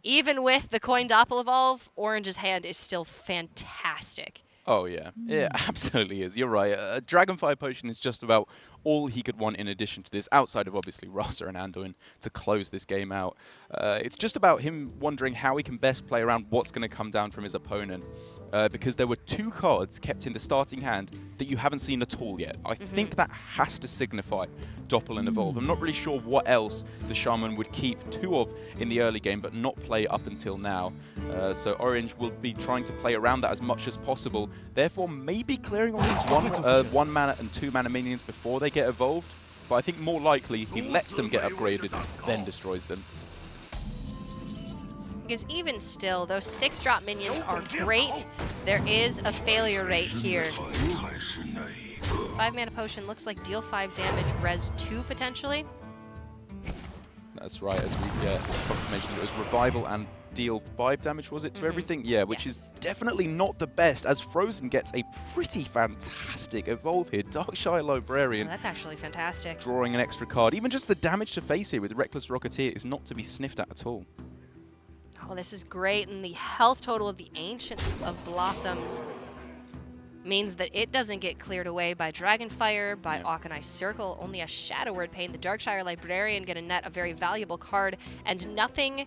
Even with the coin Doppel Evolve, Orange's hand is still fantastic. Oh, yeah. It absolutely is. You're right. A Dragonfire Potion is just about all he could want in addition to this, outside of obviously Rasa and Anduin to close this game out. It's just about him wondering how he can best play around what's going to come down from his opponent. Because there were 2 cards kept in the starting hand that you haven't seen at all yet. I think that has to signify Doppel and Evolve. I'm not really sure what else the Shaman would keep 2 of in the early game but not play up until now. So Orange will be trying to play around that as much as possible. Therefore, maybe clearing all these 1 mana and 2 mana minions before they get evolved. But I think more likely he lets them get upgraded, then destroys them. Because even still, those 6-drop minions are great. There is a failure rate here. 5 mana potion looks like deal 5 damage, res 2 potentially. That's right, as we get confirmation that it was revival and deal 5 damage, was it, to everything? Yeah, which is definitely not the best, as Frozen gets a pretty fantastic evolve here. Darkshire Librarian. Oh, that's actually fantastic. Drawing an extra card. Even just the damage to face here with Reckless Rocketeer is not to be sniffed at all. Oh, this is great, and the health total of the Ancient of Blossoms means that it doesn't get cleared away by Dragonfire, by Auchenai Circle, only a Shadow Word Pain. The Darkshire Librarian going to net a very valuable card, and nothing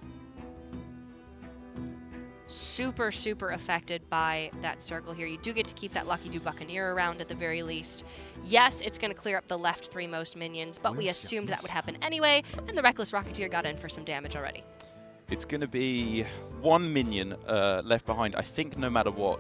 super affected by that circle here. You do get to keep that Lucky Do Buccaneer around at the very least. Yes, it's going to clear up the left 3 most minions, but we assumed that would happen anyway, and the Reckless Rocketeer got in for some damage already. It's going to be 1 minion left behind, I think, no matter what,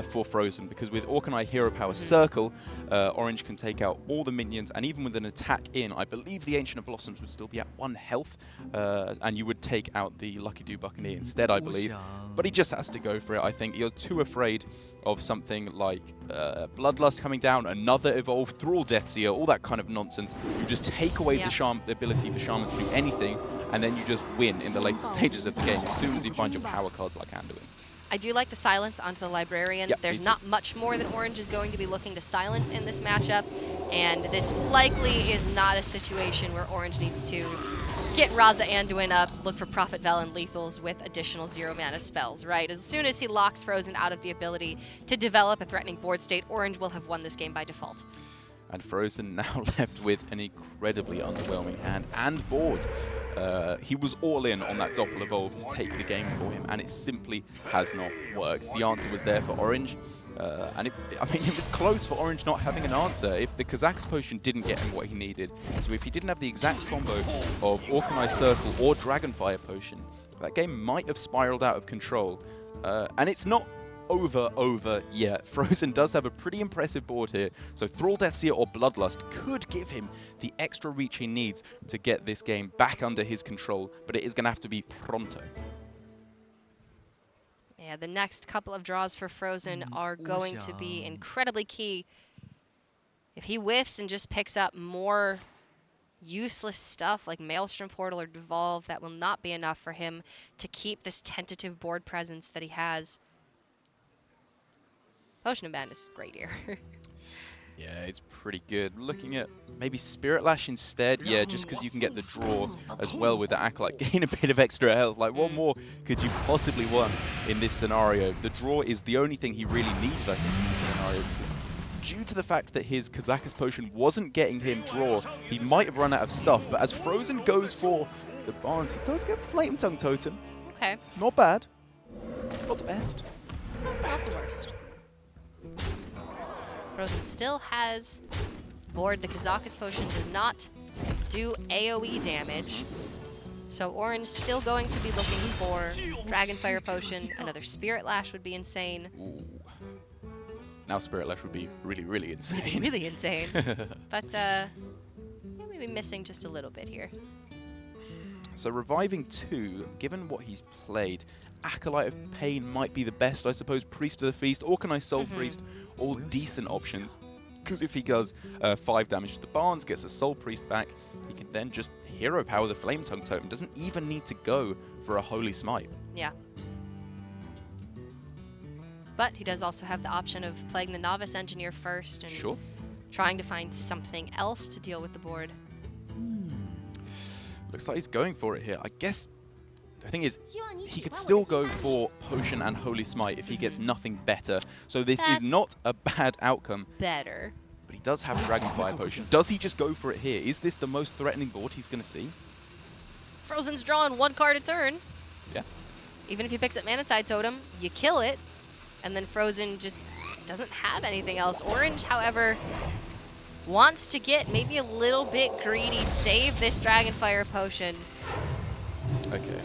for Frozen, because with Auchenai Hero Power Circle, Orange can take out all the minions, and even with an attack in, I believe the Ancient of Blossoms would still be at 1 health, and you would take out the Lucky Do Buccaneer instead, I believe. But he just has to go for it, I think. You're too afraid of something like Bloodlust coming down, another Evolve, Thrall Deathseer, all that kind of nonsense. You just take away the ability for Shaman to do anything, and then you just win in the later stages of the game as soon as you find your power cards like Anduin. I do like the silence onto the Librarian. Yep, there's not much more that Orange is going to be looking to silence in this matchup, and this likely is not a situation where Orange needs to get Raza Anduin up, look for Prophet Vel and lethals with additional 0 mana spells, right? As soon as he locks Frozen out of the ability to develop a threatening board state, Orange will have won this game by default. And Frozen now left with an incredibly underwhelming hand and board. He was all in on that Doppel Evolve to take the game for him, and it simply has not worked. The answer was there for Orange, and it was close for Orange not having an answer. If the Kazakh's Potion didn't get him what he needed, so if he didn't have the exact combo of Organized Circle or Dragonfire Potion, that game might have spiraled out of control. And it's not over yet. Frozen does have a pretty impressive board here, so Thrall Deathseer or Bloodlust could give him the extra reach he needs to get this game back under his control, but it is going to have to be pronto. Yeah, the next couple of draws for Frozen are going to be incredibly key. If he whiffs and just picks up more useless stuff like Maelstrom Portal or Devolve, that will not be enough for him to keep this tentative board presence that he has. Potion of Madness is great here. Yeah, it's pretty good. Looking at maybe Spirit Lash instead. Yeah, just because you can get the draw as well with the Acolyte. Gain a bit of extra health. Like, what more could you possibly want in this scenario? The draw is the only thing he really needs, I think, in this scenario. Because due to the fact that his Kazakh's Potion wasn't getting him draw, he might have run out of stuff. But as Frozen goes for the Barnes, he does get Flame Tongue Totem. Okay. Not bad. Not the best. Not the worst. Frozen still has board. The Kazakh's Potion does not do AoE damage. So Orange still going to be looking for Dragonfire Potion. Another Spirit Lash would be insane. Ooh. Now Spirit Lash would be really, really insane. Really insane. But maybe missing just a little bit here. So reviving 2, given what he's played, Acolyte of Pain might be the best, I suppose. Priest of the Feast, Organized Soul Priest, all decent options. Because if he does 5 damage to the Barnes, gets a Soul Priest back, he can then just hero power the Flame Tongue Totem. Doesn't even need to go for a Holy Smite. Yeah. But he does also have the option of playing the Novice Engineer first and trying to find something else to deal with the board. Looks like he's going for it here. I guess the thing is, he could still go for Potion and Holy Smite if he gets nothing better. So this is not a bad outcome. Better. But he does have Dragonfire Potion. Does he just go for it here? Is this the most threatening board he's going to see? Frozen's drawing 1 card a turn. Yeah. Even if he picks up Manatide Totem, you kill it. And then Frozen just doesn't have anything else. Orange, however, wants to get maybe a little bit greedy, save this Dragonfire Potion. Okay.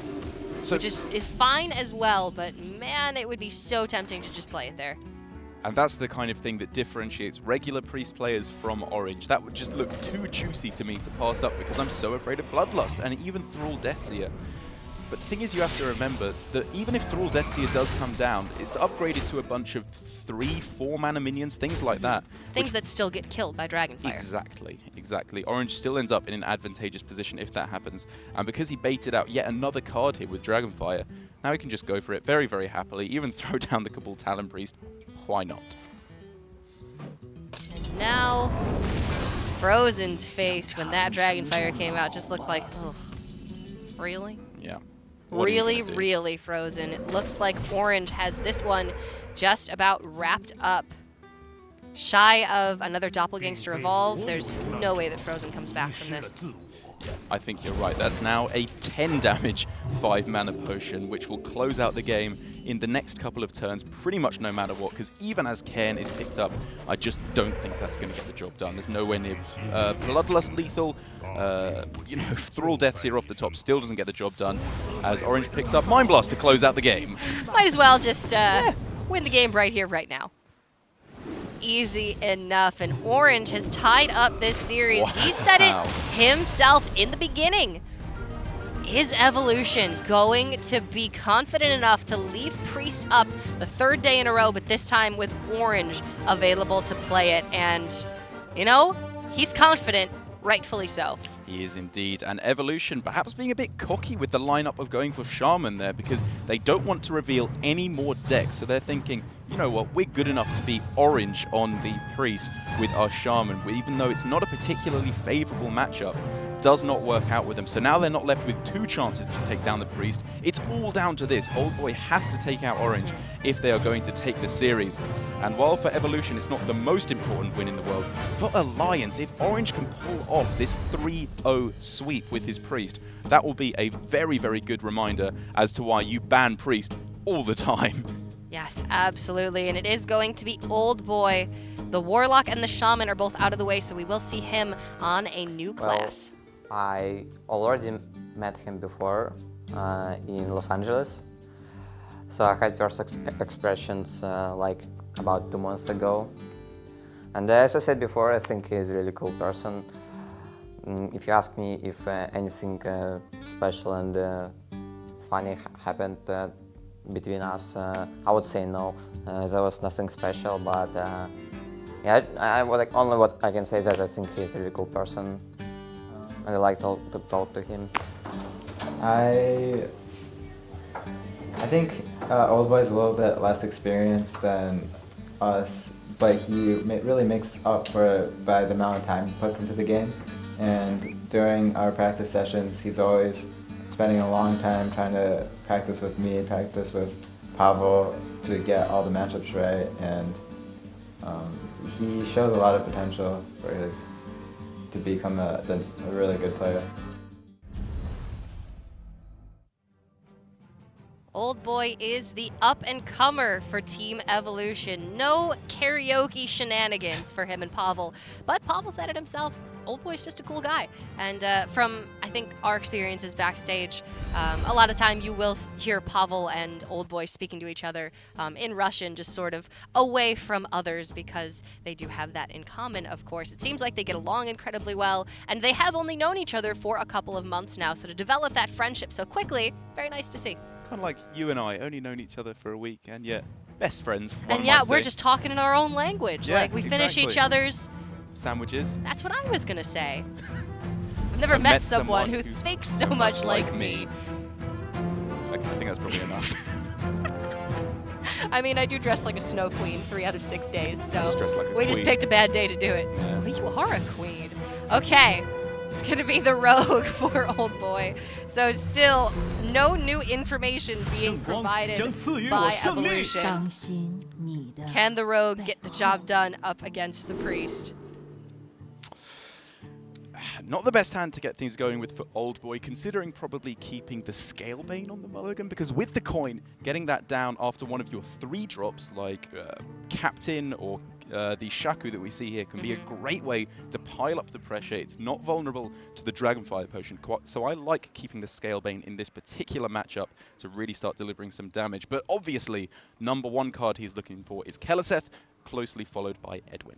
So which is fine as well, but man, it would be so tempting to just play it there. And that's the kind of thing that differentiates regular Priest players from Orange. That would just look too juicy to me to pass up because I'm so afraid of Bloodlust and even Thrall Deathseer. But the thing is, you have to remember that even if Thrall Deathseer does come down, it's upgraded to a bunch of 3-4 mana minions, things like that. Things that still get killed by Dragonfire. Exactly, exactly. Orange still ends up in an advantageous position if that happens. And because he baited out yet another card here with Dragonfire, now he can just go for it very, very happily, even throw down the Cabal Talon Priest. Why not? And now, Frozen's face when that Dragonfire came out just looked like, oh, really? Yeah. Really Frozen. It looks like Orange has this one just about wrapped up. Shy of another Doppelgangster Evolve, there's no way that Frozen comes back from this. Yeah, I think you're right. That's now a 10 damage 5 mana potion, which will close out the game in the next couple of turns, pretty much no matter what, because even as Cairn is picked up, I just don't think that's going to get the job done. There's nowhere near Bloodlust lethal. Thrall Deathseer off the top still doesn't get the job done, as Orange picks up Mind Blast to close out the game. Might as well just win the game right here, right now. Easy enough, and Orange has tied up this series. Wow. He said it himself in the beginning. Is Evolution going to be confident enough to leave Priest up the 3rd day in a row, but this time with Orange available to play it? And, you know, he's confident, rightfully so. He is indeed. And Evolution perhaps being a bit cocky with the lineup of going for Shaman there, because they don't want to reveal any more decks. So they're thinking, you know what, we're good enough to be Orange on the Priest with our Shaman, even though it's not a particularly favorable matchup. does not work out with them. So now they're not left with 2 chances to take down the Priest. It's all down to this. Old Boy has to take out Orange if they are going to take the series. And while for Evolution it's not the most important win in the world, for Alliance, if Orange can pull off this 3-0 sweep with his Priest, that will be a very, very good reminder as to why you ban Priest all the time. Yes, absolutely. And it is going to be Old Boy. The Warlock and the Shaman are both out of the way, so we will see him on a new class. Well, I already met him before in Los Angeles. So I had first expressions like about 2 months ago. And as I said before, I think he's a really cool person. If you ask me if anything special and funny happened between us, I would say no. There was nothing special, but yeah, only what I can say is that I think he's a really cool person, and I like to talk to him. I think Old Boy's a little bit less experienced than us, but he really makes up for it by the amount of time he puts into the game. And during our practice sessions, he's always spending a long time trying to practice with me, practice with Pavel to get all the matchups right, and he shows a lot of potential to become a really good player. Old Boy is the up-and-comer for Team Evolution. No karaoke shenanigans for him and Pavel, but Pavel said it himself. Old Boy's just a cool guy. And from, I think, our experiences backstage, a lot of time you will hear Pavel and Old Boy speaking to each other in Russian, just sort of away from others, because they do have that in common, of course. It seems like they get along incredibly well, and they have only known each other for a couple of months now, so to develop that friendship so quickly, very nice to see. Kind of like you and I, only known each other for a week, and yet best friends. And yeah, we're just talking in our own language. Yeah, like we finish each other's sandwiches. That's what I was gonna say. I've never met someone who thinks so much like me. Okay, I think that's probably enough. I mean, I do dress like a snow queen 3 out of 6 days, so Just dress like a we just queen. picked a bad day to do it. Yeah. Well, you are a queen. Okay. It's going to be the rogue for Old Boy. So still, no new information being provided by Evolution. Can the rogue get the job done up against the priest? Not the best hand to get things going with for Old Boy, considering probably keeping the Scalebane on the mulligan, because with the coin, getting that down after one of your 3 drops, like Captain or the Shaku that we see here, can be a great way to pile up the pressure. It's not vulnerable to the Dragonfire Potion, so I like keeping the Scalebane in this particular matchup to really start delivering some damage. But obviously, number 1 card he's looking for is Keleseth, closely followed by Edwin.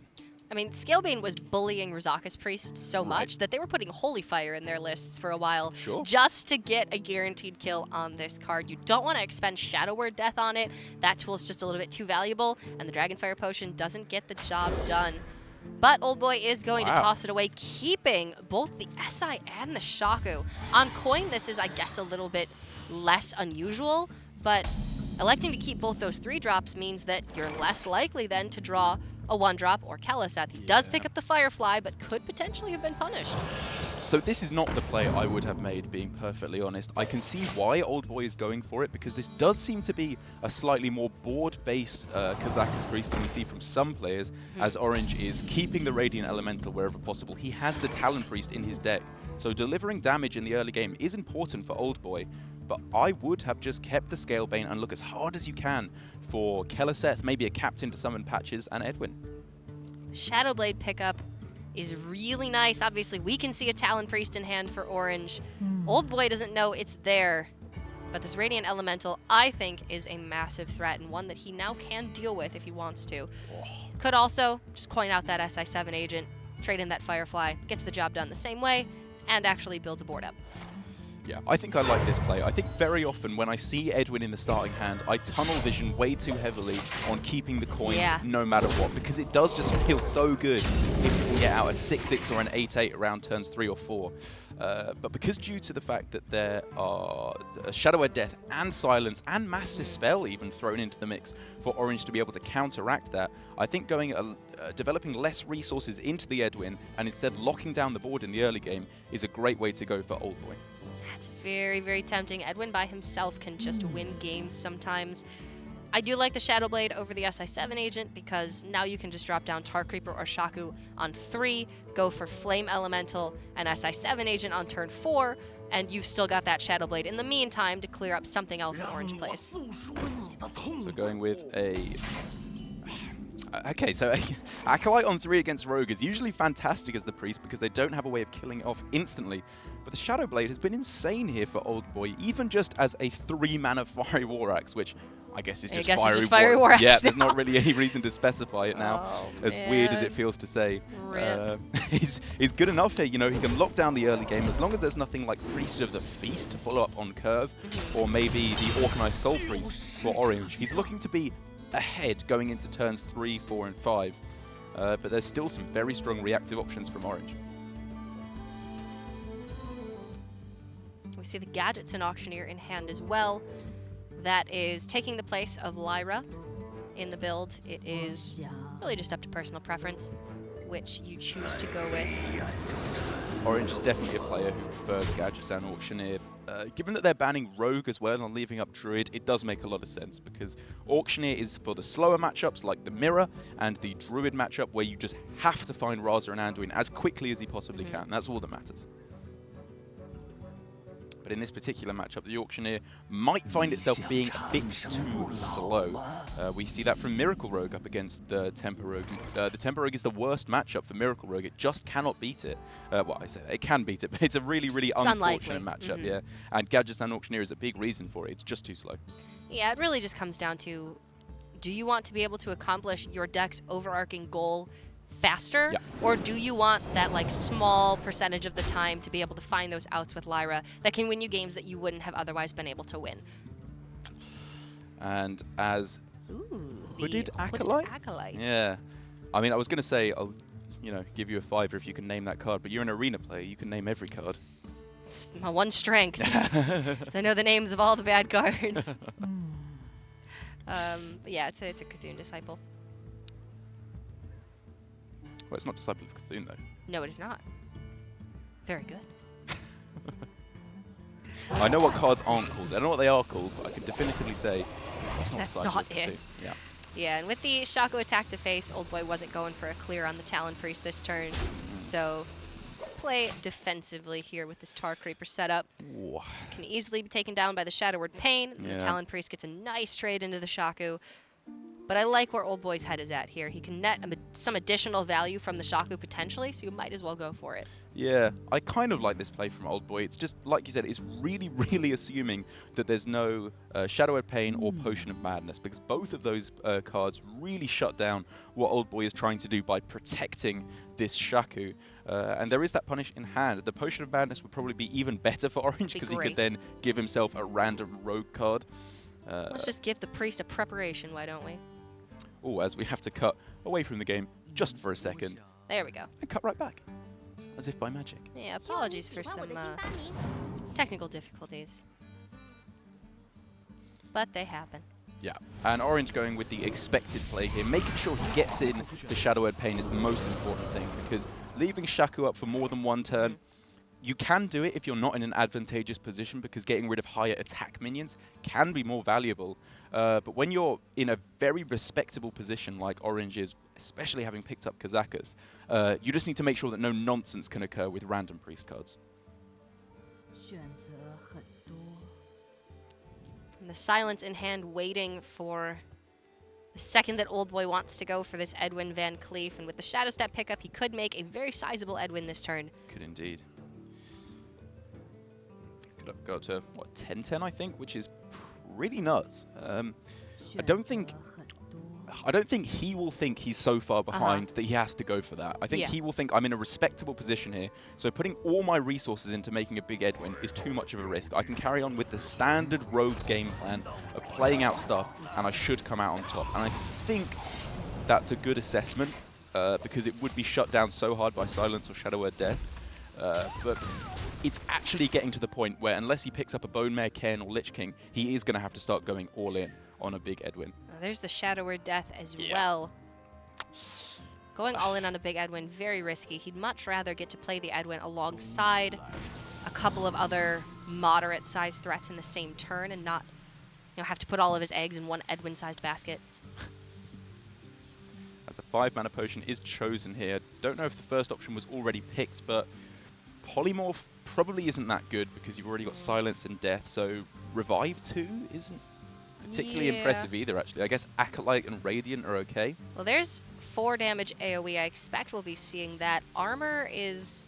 I mean, Scalebane was bullying Rizaka's priests so much that they were putting Holy Fire in their lists for a while just to get a guaranteed kill on this card. You don't want to expend Shadow Word Death on it. That tool's just a little bit too valuable, and the Dragonfire Potion doesn't get the job done. But Old Boy is going to toss it away, keeping both the SI and the Shaku. On coin, this is, I guess, a little bit less unusual, but electing to keep both those 3 drops means that you're less likely then to draw a 1-drop or Keleseth. He does pick up the Firefly, but could potentially have been punished. So this is not the play I would have made, being perfectly honest. I can see why Old Boy is going for it, because this does seem to be a slightly more board-based Kazakus Priest than we see from some players, as Orange is keeping the Radiant Elemental wherever possible. He has the Talon Priest in his deck, so delivering damage in the early game is important for Old Boy, but I would have just kept the Scalebane and look as hard as you can for Keleseth, maybe a Captain to summon Patches, and Edwin. Shadowblade pickup is really nice. Obviously, we can see a Talon Priest in hand for Orange. Old Boy doesn't know it's there, but this Radiant Elemental, I think, is a massive threat, and one that he now can deal with if he wants to. Could also just coin out that SI7 agent, trade in that Firefly, gets the job done the same way, and actually builds a board up. Yeah, I think I like this play. I think very often when I see Edwin in the starting hand, I tunnel vision way too heavily on keeping the coin no matter what, because it does just feel so good if you can get out a 6-6 or an 8-8 around turns 3 or 4. But because due to the fact that there are Shadow Word Death and Silence and Mass Dispel even thrown into the mix for Orange to be able to counteract that, I think going developing less resources into the Edwin and instead locking down the board in the early game is a great way to go for Old Boy. That's very, very tempting. Edwin by himself can just win games sometimes. I do like the Shadow Blade over the SI7 agent because now you can just drop down Tar Creeper or Shaku on 3, go for Flame Elemental and SI7 agent on turn 4, and you've still got that Shadow Blade in the meantime to clear up something else that Orange plays. So going with a... Okay, so Acolyte on 3 against Rogue is usually fantastic as the Priest because they don't have a way of killing it off instantly. But the Shadow Blade has been insane here for Old Boy, even just as a 3-mana Fiery War Axe, which I guess is just Fiery War Axe. Yeah, there's not really any reason to specify it now, as weird as it feels to say. He's good enough here, you know, he can lock down the early game as long as there's nothing like Priest of the Feast to follow up on curve, or maybe the Organized Soul Priest for Orange. He's looking to be ahead going into turns 3, 4, and 5. But there's still some very strong reactive options from Orange. We see the Gadgets and Auctioneer in hand as well. That is taking the place of Lyra in the build. It is really just up to personal preference, which you choose to go with. Orange is definitely a player who prefers Gadgets and Auctioneer. Given that they're banning Rogue as well and leaving up Druid, it does make a lot of sense because Auctioneer is for the slower matchups like the Mirror and the Druid matchup where you just have to find Raza and Anduin as quickly as he possibly can. That's all that matters. But in this particular matchup, the Auctioneer might find itself being a bit too slow. We see that from Miracle Rogue up against the Temper Rogue. The Temper Rogue is the worst matchup for Miracle Rogue. It just cannot beat it. Well, I say that, it can beat it, but it's a really, really unfortunate matchup, yeah. And Gadgets and Auctioneer is a big reason for it. It's just too slow. Yeah, it really just comes down to, do you want to be able to accomplish your deck's overarching goal faster, or do you want that like small percentage of the time to be able to find those outs with Lyra that can win you games that you wouldn't have otherwise been able to win? And as Hooded Acolyte? Yeah. I mean, I was going to say, I'll give you a 5 if you can name that card, but you're an arena player. You can name every card. It's my one strength. I know the names of all the bad cards. But yeah, it's a Cthulhu Disciple. Well, it's not Disciple of Cthulhu, though. No, it is not. Very good. I know what cards aren't called. I don't know what they are called, but I can definitively say it's not That's Disciple not of Cthulhu. it. Yeah. Yeah, and with the Shaco attack to face, Old Boy wasn't going for a clear on the Talon Priest this turn. So play defensively here with this Tar Creeper setup. Ooh. Can easily be taken down by the Shadow Word Pain. Yeah. The Talon Priest gets a nice trade into the Shaku. But I like where Old Boy's head is at here. He can net some additional value from the Shaku potentially, so you might as well go for it. Yeah, I kind of like this play from Old Boy. It's just, like you said, it's really, really assuming that there's no Shadow Word Pain or Potion of Madness, because both of those cards really shut down what Old Boy is trying to do by protecting this Shaku. And there is that punish in hand. The Potion of Madness would probably be even better for Orange, because he could then give himself a random rogue card. Let's just give the Priest a preparation, why don't we? Oh, as we have to cut away from the game just for a second. There we go. And cut right back, as if by magic. Yeah, apologies for some technical difficulties. But they happen. Yeah, and Orange going with the expected play here, making sure he gets in the Shadow Word Pain is the most important thing, because leaving Shaku up for more than one turn, you can do it if you're not in an advantageous position, because getting rid of higher attack minions can be more valuable. But when you're in a very respectable position like Orange is, especially having picked up Kazakas, you just need to make sure that no nonsense can occur with random priest cards. And the Silence in hand waiting for the second that Old Boy wants to go for this Edwin Van Cleef. And with the Shadow Step pickup, he could make a very sizable Edwin this turn. Could indeed. Go to, what, 10-10, I think, which is pretty nuts. I don't think... I don't think he will think he's so far behind that he has to go for that. I think he will think I'm in a respectable position here, so putting all my resources into making a big Edwin is too much of a risk. I can carry on with the standard rogue game plan of playing out stuff, and I should come out on top. And I think that's a good assessment, because it would be shut down so hard by Silence or Shadow Word Death. But it's actually getting to the point where unless he picks up a Bone Mare, Cairn, or Lich King, he is going to have to start going all in on a big Edwin. Oh, there's the Shadow Word Death as well. Going all in on a big Edwin, very risky. He'd much rather get to play the Edwin alongside a couple of other moderate-sized threats in the same turn and not, have to put all of his eggs in one Edwin-sized basket. As the 5-mana potion is chosen here, don't know if the first option was already picked, but Polymorph probably isn't that good because you've already got Silence and Death, so Revive 2 isn't particularly impressive either, actually. I guess Acolyte and Radiant are okay. Well, there's 4 damage AoE. I expect we'll be seeing that. Armor is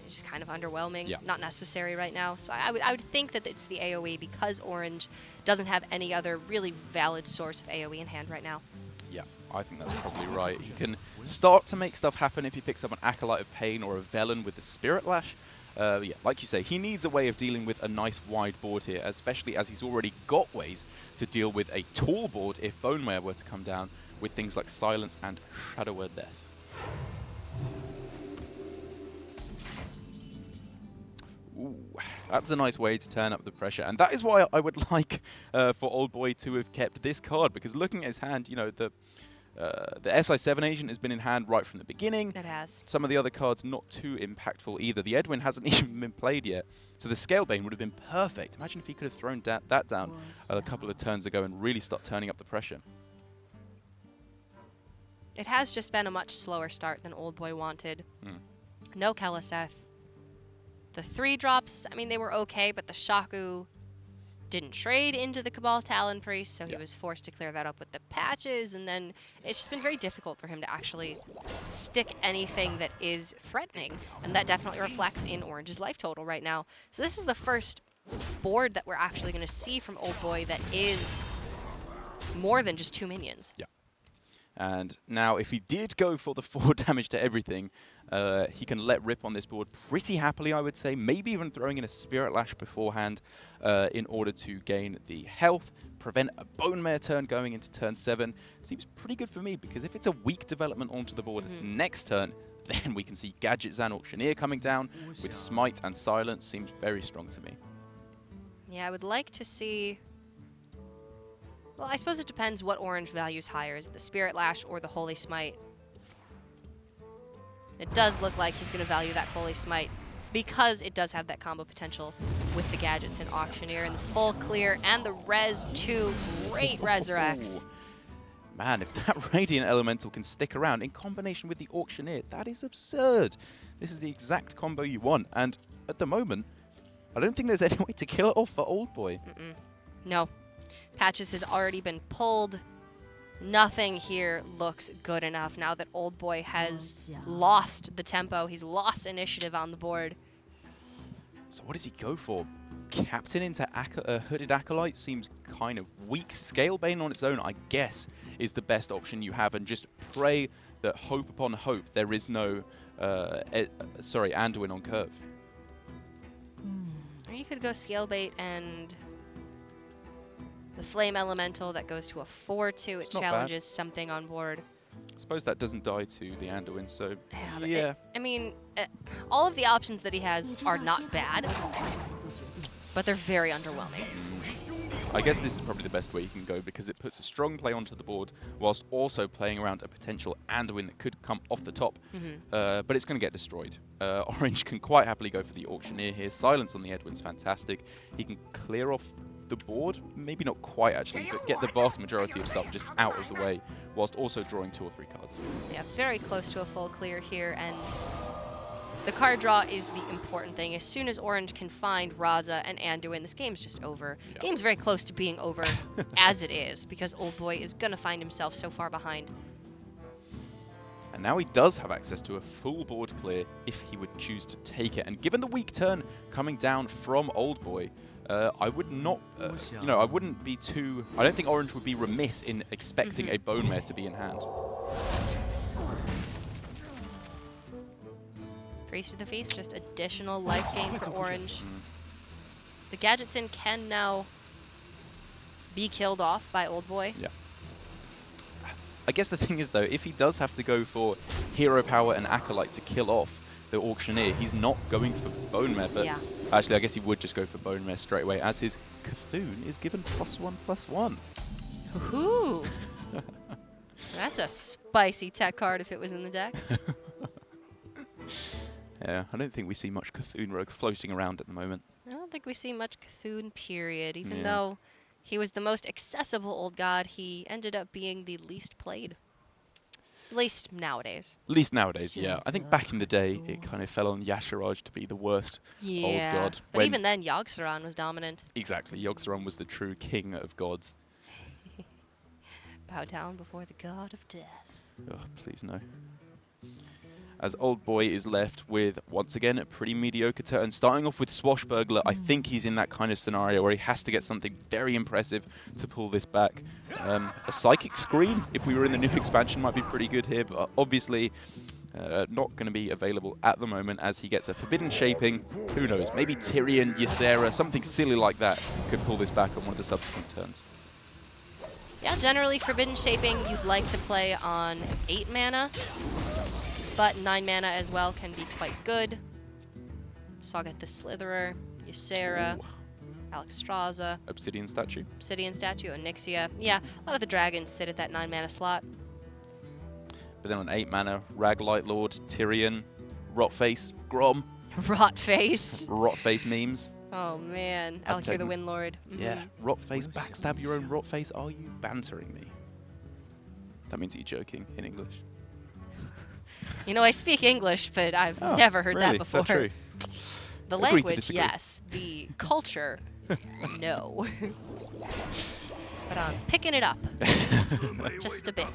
just kind of underwhelming, not necessary right now. So I would think that it's the AoE because Orange doesn't have any other really valid source of AoE in hand right now. Yeah, I think that's probably right. He can start to make stuff happen if he picks up an Acolyte of Pain or a Velen with the Spirit Lash. Yeah, like you say, he needs a way of dealing with a nice wide board here, especially as he's already got ways to deal with a tall board if Bone Mare were to come down with things like Silence and Shadow Word Death. Ooh, that's a nice way to turn up the pressure, and that is why I would like for Old Boy to have kept this card, because looking at his hand, the SI7 agent has been in hand right from the beginning. It has. Some of the other cards not too impactful either. The Edwin hasn't even been played yet, so the Scalebane would have been perfect. Imagine if he could have thrown that down a couple of turns ago and really start turning up the pressure. It has just been a much slower start than Old Boy wanted. No Keleseth. The 3-drops, I mean, they were okay, but the Shaku didn't trade into the Cabal Talon Priest, so he was forced to clear that up with the patches, and then it's just been very difficult for him to actually stick anything that is threatening, and that definitely reflects in Orange's life total right now. So this is the first board that we're actually going to see from Old Boy that is more than just 2 minions. Yeah. And now, if he did go for the 4 damage to everything, he can let rip on this board pretty happily, I would say. Maybe even throwing in a Spirit Lash beforehand in order to gain the health, prevent a Bone Mare turn going into turn 7. Seems pretty good for me, because if it's a weak development onto the board next turn, then we can see Gadgets and Auctioneer coming down with Smite and Silence. Seems very strong to me. Yeah, I would like to see... Well, I suppose it depends what Orange values higher. Is it the Spirit Lash or the Holy Smite? It does look like he's going to value that Holy Smite because it does have that combo potential with the Gadgets and Auctioneer and the full clear and the Res 2. Great Resurrects. Man, if that Radiant Elemental can stick around in combination with the Auctioneer, that is absurd. This is the exact combo you want. And at the moment, I don't think there's any way to kill it off for Old Boy. No. Patches has already been pulled. Nothing here looks good enough now that Old Boy has lost the tempo. He's lost initiative on the board. So what does he go for? Captain into Hooded Acolyte seems kind of weak. Scalebane on its own, I guess, is the best option you have. And just pray that hope upon hope there is no Anduin on curve. Or you could go Scalebait and... the Flame Elemental that goes to a 4/2. It challenges something on board. I suppose that doesn't die to the Anduin, so yeah. I mean, all of the options that he has are not bad, but they're very underwhelming. I guess this is probably the best way you can go, because it puts a strong play onto the board whilst also playing around a potential Anduin that could come off the top, but it's going to get destroyed. Orange can quite happily go for the Auctioneer here. Silence on the Edwin's fantastic. He can clear off the board, maybe not quite actually, but get the vast majority of stuff just out of the way, whilst also drawing 2 or 3 cards. Yeah, very close to a full clear here, and the card draw is the important thing. As soon as Orange can find Raza and Anduin, this game's just over. Yeah. Game's very close to being over as it is, because Old Boy is going to find himself so far behind. And now he does have access to a full board clear if he would choose to take it. And given the weak turn coming down from Old Boy, I would not, you know, I wouldn't be too... I don't think Orange would be remiss in expecting a Bone Mare to be in hand. Priest of the Feast, just additional life gain for Orange. The Gadgetzin can now be killed off by Old Boy. Yeah. I guess the thing is, though, if he does have to go for Hero Power and Acolyte to kill off the Auctioneer, he's not going for Bone Mare, but Yeah. actually I guess he would just go for Bone Mare straight away, as his Cthulhu is given +1/+1. Ooh. That's a spicy tech card if it was in the deck. Yeah, I don't think we see much Cthulhu Rogue floating around at the moment. I don't think we see much Cthulhu, period. Even Yeah. though he was the most accessible old god, he ended up being the least played. At least nowadays. At least nowadays, yeah. I think back in the day, it kind of fell on Yasharaj to be the worst old god. But when- even then, Yogg-Saron was dominant. Exactly, Yogg-Saron was the true king of gods. Bow down before the god of death. Oh, please no. As Old Boy is left with, once again, a pretty mediocre turn. Starting off with Swashbuckler, I think he's in that kind of scenario where he has to get something very impressive to pull this back. A Psychic Screen, if we were in the new expansion, might be pretty good here, but obviously not going to be available at the moment as he gets a Forbidden Shaping. Who knows, maybe Tyrion, Ysera, something silly like that could pull this back on one of the subsequent turns. Yeah, generally Forbidden Shaping you'd like to play on 8 mana, but 9 mana as well can be quite good. Sagat the Slitherer, Ysera, Alexstrasza, Obsidian Statue. Obsidian Statue, Onyxia. Yeah, a lot of the dragons sit at that 9 mana slot. But then on 8 mana, Raglight Lord, Tyrion, Rotface, Grom, Rotface. Rotface memes. Oh man, I'm Alakir the taking- Windlord. Yeah, Rotface, backstab your own Rotface. Are you bantering me? That means you're joking in English. You know, I speak English, but I've Oh, never heard really? that before. Is that true? The Agree to language, disagree. yes. The culture, no. But I'm picking it up. Just a bit.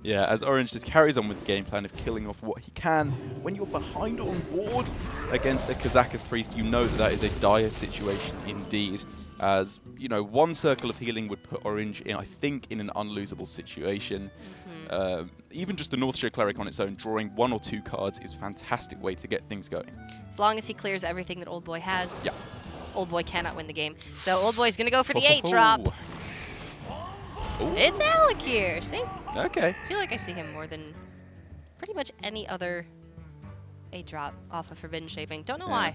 Yeah, as Orange just carries on with the game plan of killing off what he can. When you're behind on board against a Kazakus Priest, you know that that is a dire situation indeed. As, you know, one circle of healing would put Orange in, I think, in an unlosable situation. Even just the Northshire Cleric on its own, drawing 1 or 2 cards is a fantastic way to get things going. As long as he clears everything that Old Boy has, Yeah. Old Boy cannot win the game. So Old Boy's going to go for the 8-drop. Ooh. It's Alakir. See? Okay. I feel like I see him more than pretty much any other 8-drop off of Forbidden Shaping. Don't know Yeah. why.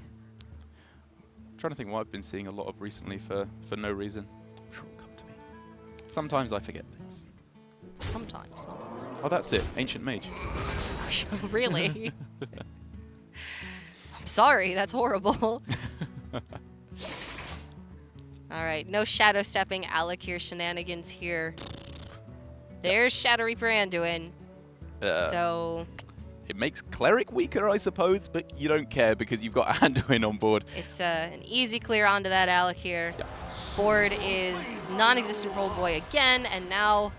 I'm trying to think what I've been seeing a lot of recently for no reason. I'm sure it'll come to me. Sometimes I forget things. Sometimes. Oh, that's it. Ancient Mage. Really? I'm sorry, that's horrible. Alright, no Shadow Stepping Alakir shenanigans here. There's Shadow Reaper Anduin. So It makes Cleric weaker, I suppose, but you don't care because you've got Anduin on board. it's an easy clear onto that Alakir. Yeah. Board is non-existent for Old Boy again, and now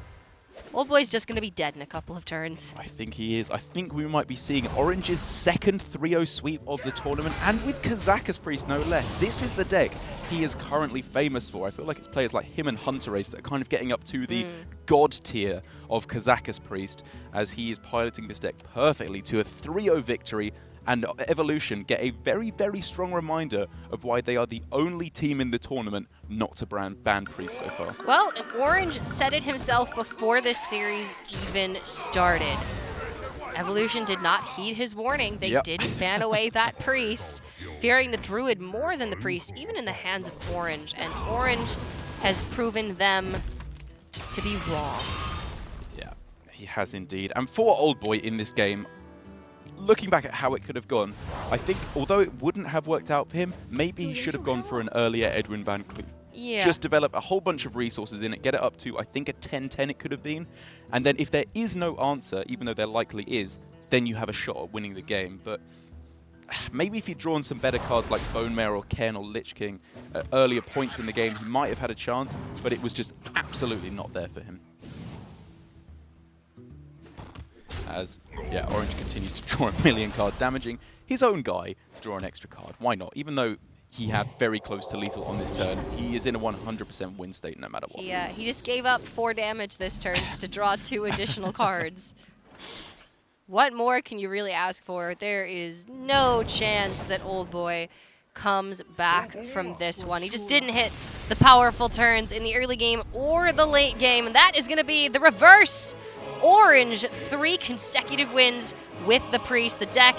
Old Boy's just going to be dead in a couple of turns. I think he is. I think we might be seeing Orange's second 3-0 sweep of the tournament, and with Kazakus Priest no less. This is the deck he is currently famous for. I feel like it's players like him and Hunter Ace that are kind of getting up to the god tier of Kazakus Priest, as he is piloting this deck perfectly to a 3-0 victory. And Evolution get a very, very strong reminder of why they are the only team in the tournament not to ban Priest so far. Well, Orange said it himself before this series even started. Evolution did not heed his warning. They Yep. didn't ban away that priest, fearing the druid more than the priest, even in the hands of Orange. And Orange has proven them to be wrong. Yeah, he has indeed. And for Old Boy in this game, looking back at how it could have gone, I think although it wouldn't have worked out for him, maybe he should have gone for an earlier Edwin Van Cleef. Yeah. Just develop a whole bunch of resources in it, get it up to, I think, a 10-10 it could have been. And then if there is no answer, even though there likely is, then you have a shot at winning the game. But maybe if he'd drawn some better cards like Bone Mare or Ken or Lich King at earlier points in the game, he might have had a chance, but it was just absolutely not there for him. As, yeah, Orange continues to draw a million cards, damaging his own guy to draw an extra card. Why not? Even though he had very close to lethal on this turn. He is in a 100% win state no matter what. He just gave up 4 damage this turn just to draw 2 additional cards. What more can you really ask for? There is no chance that Old Boy comes back from this one. He just didn't hit the powerful turns in the early game or the late game. And that is going to be the reverse. Orange, 3 consecutive wins with the Priest. The deck,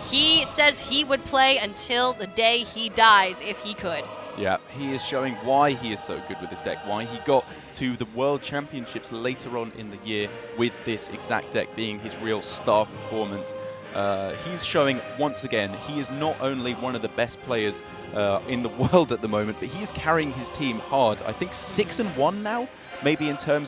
he says he would play until the day he dies if he could. Yeah, he is showing why he is so good with this deck, why he got to the World Championships later on in the year with this exact deck being his real star performance. He's showing once again he is not only one of the best players in the world at the moment, but he is carrying his team hard. I think 6-1 now, maybe in terms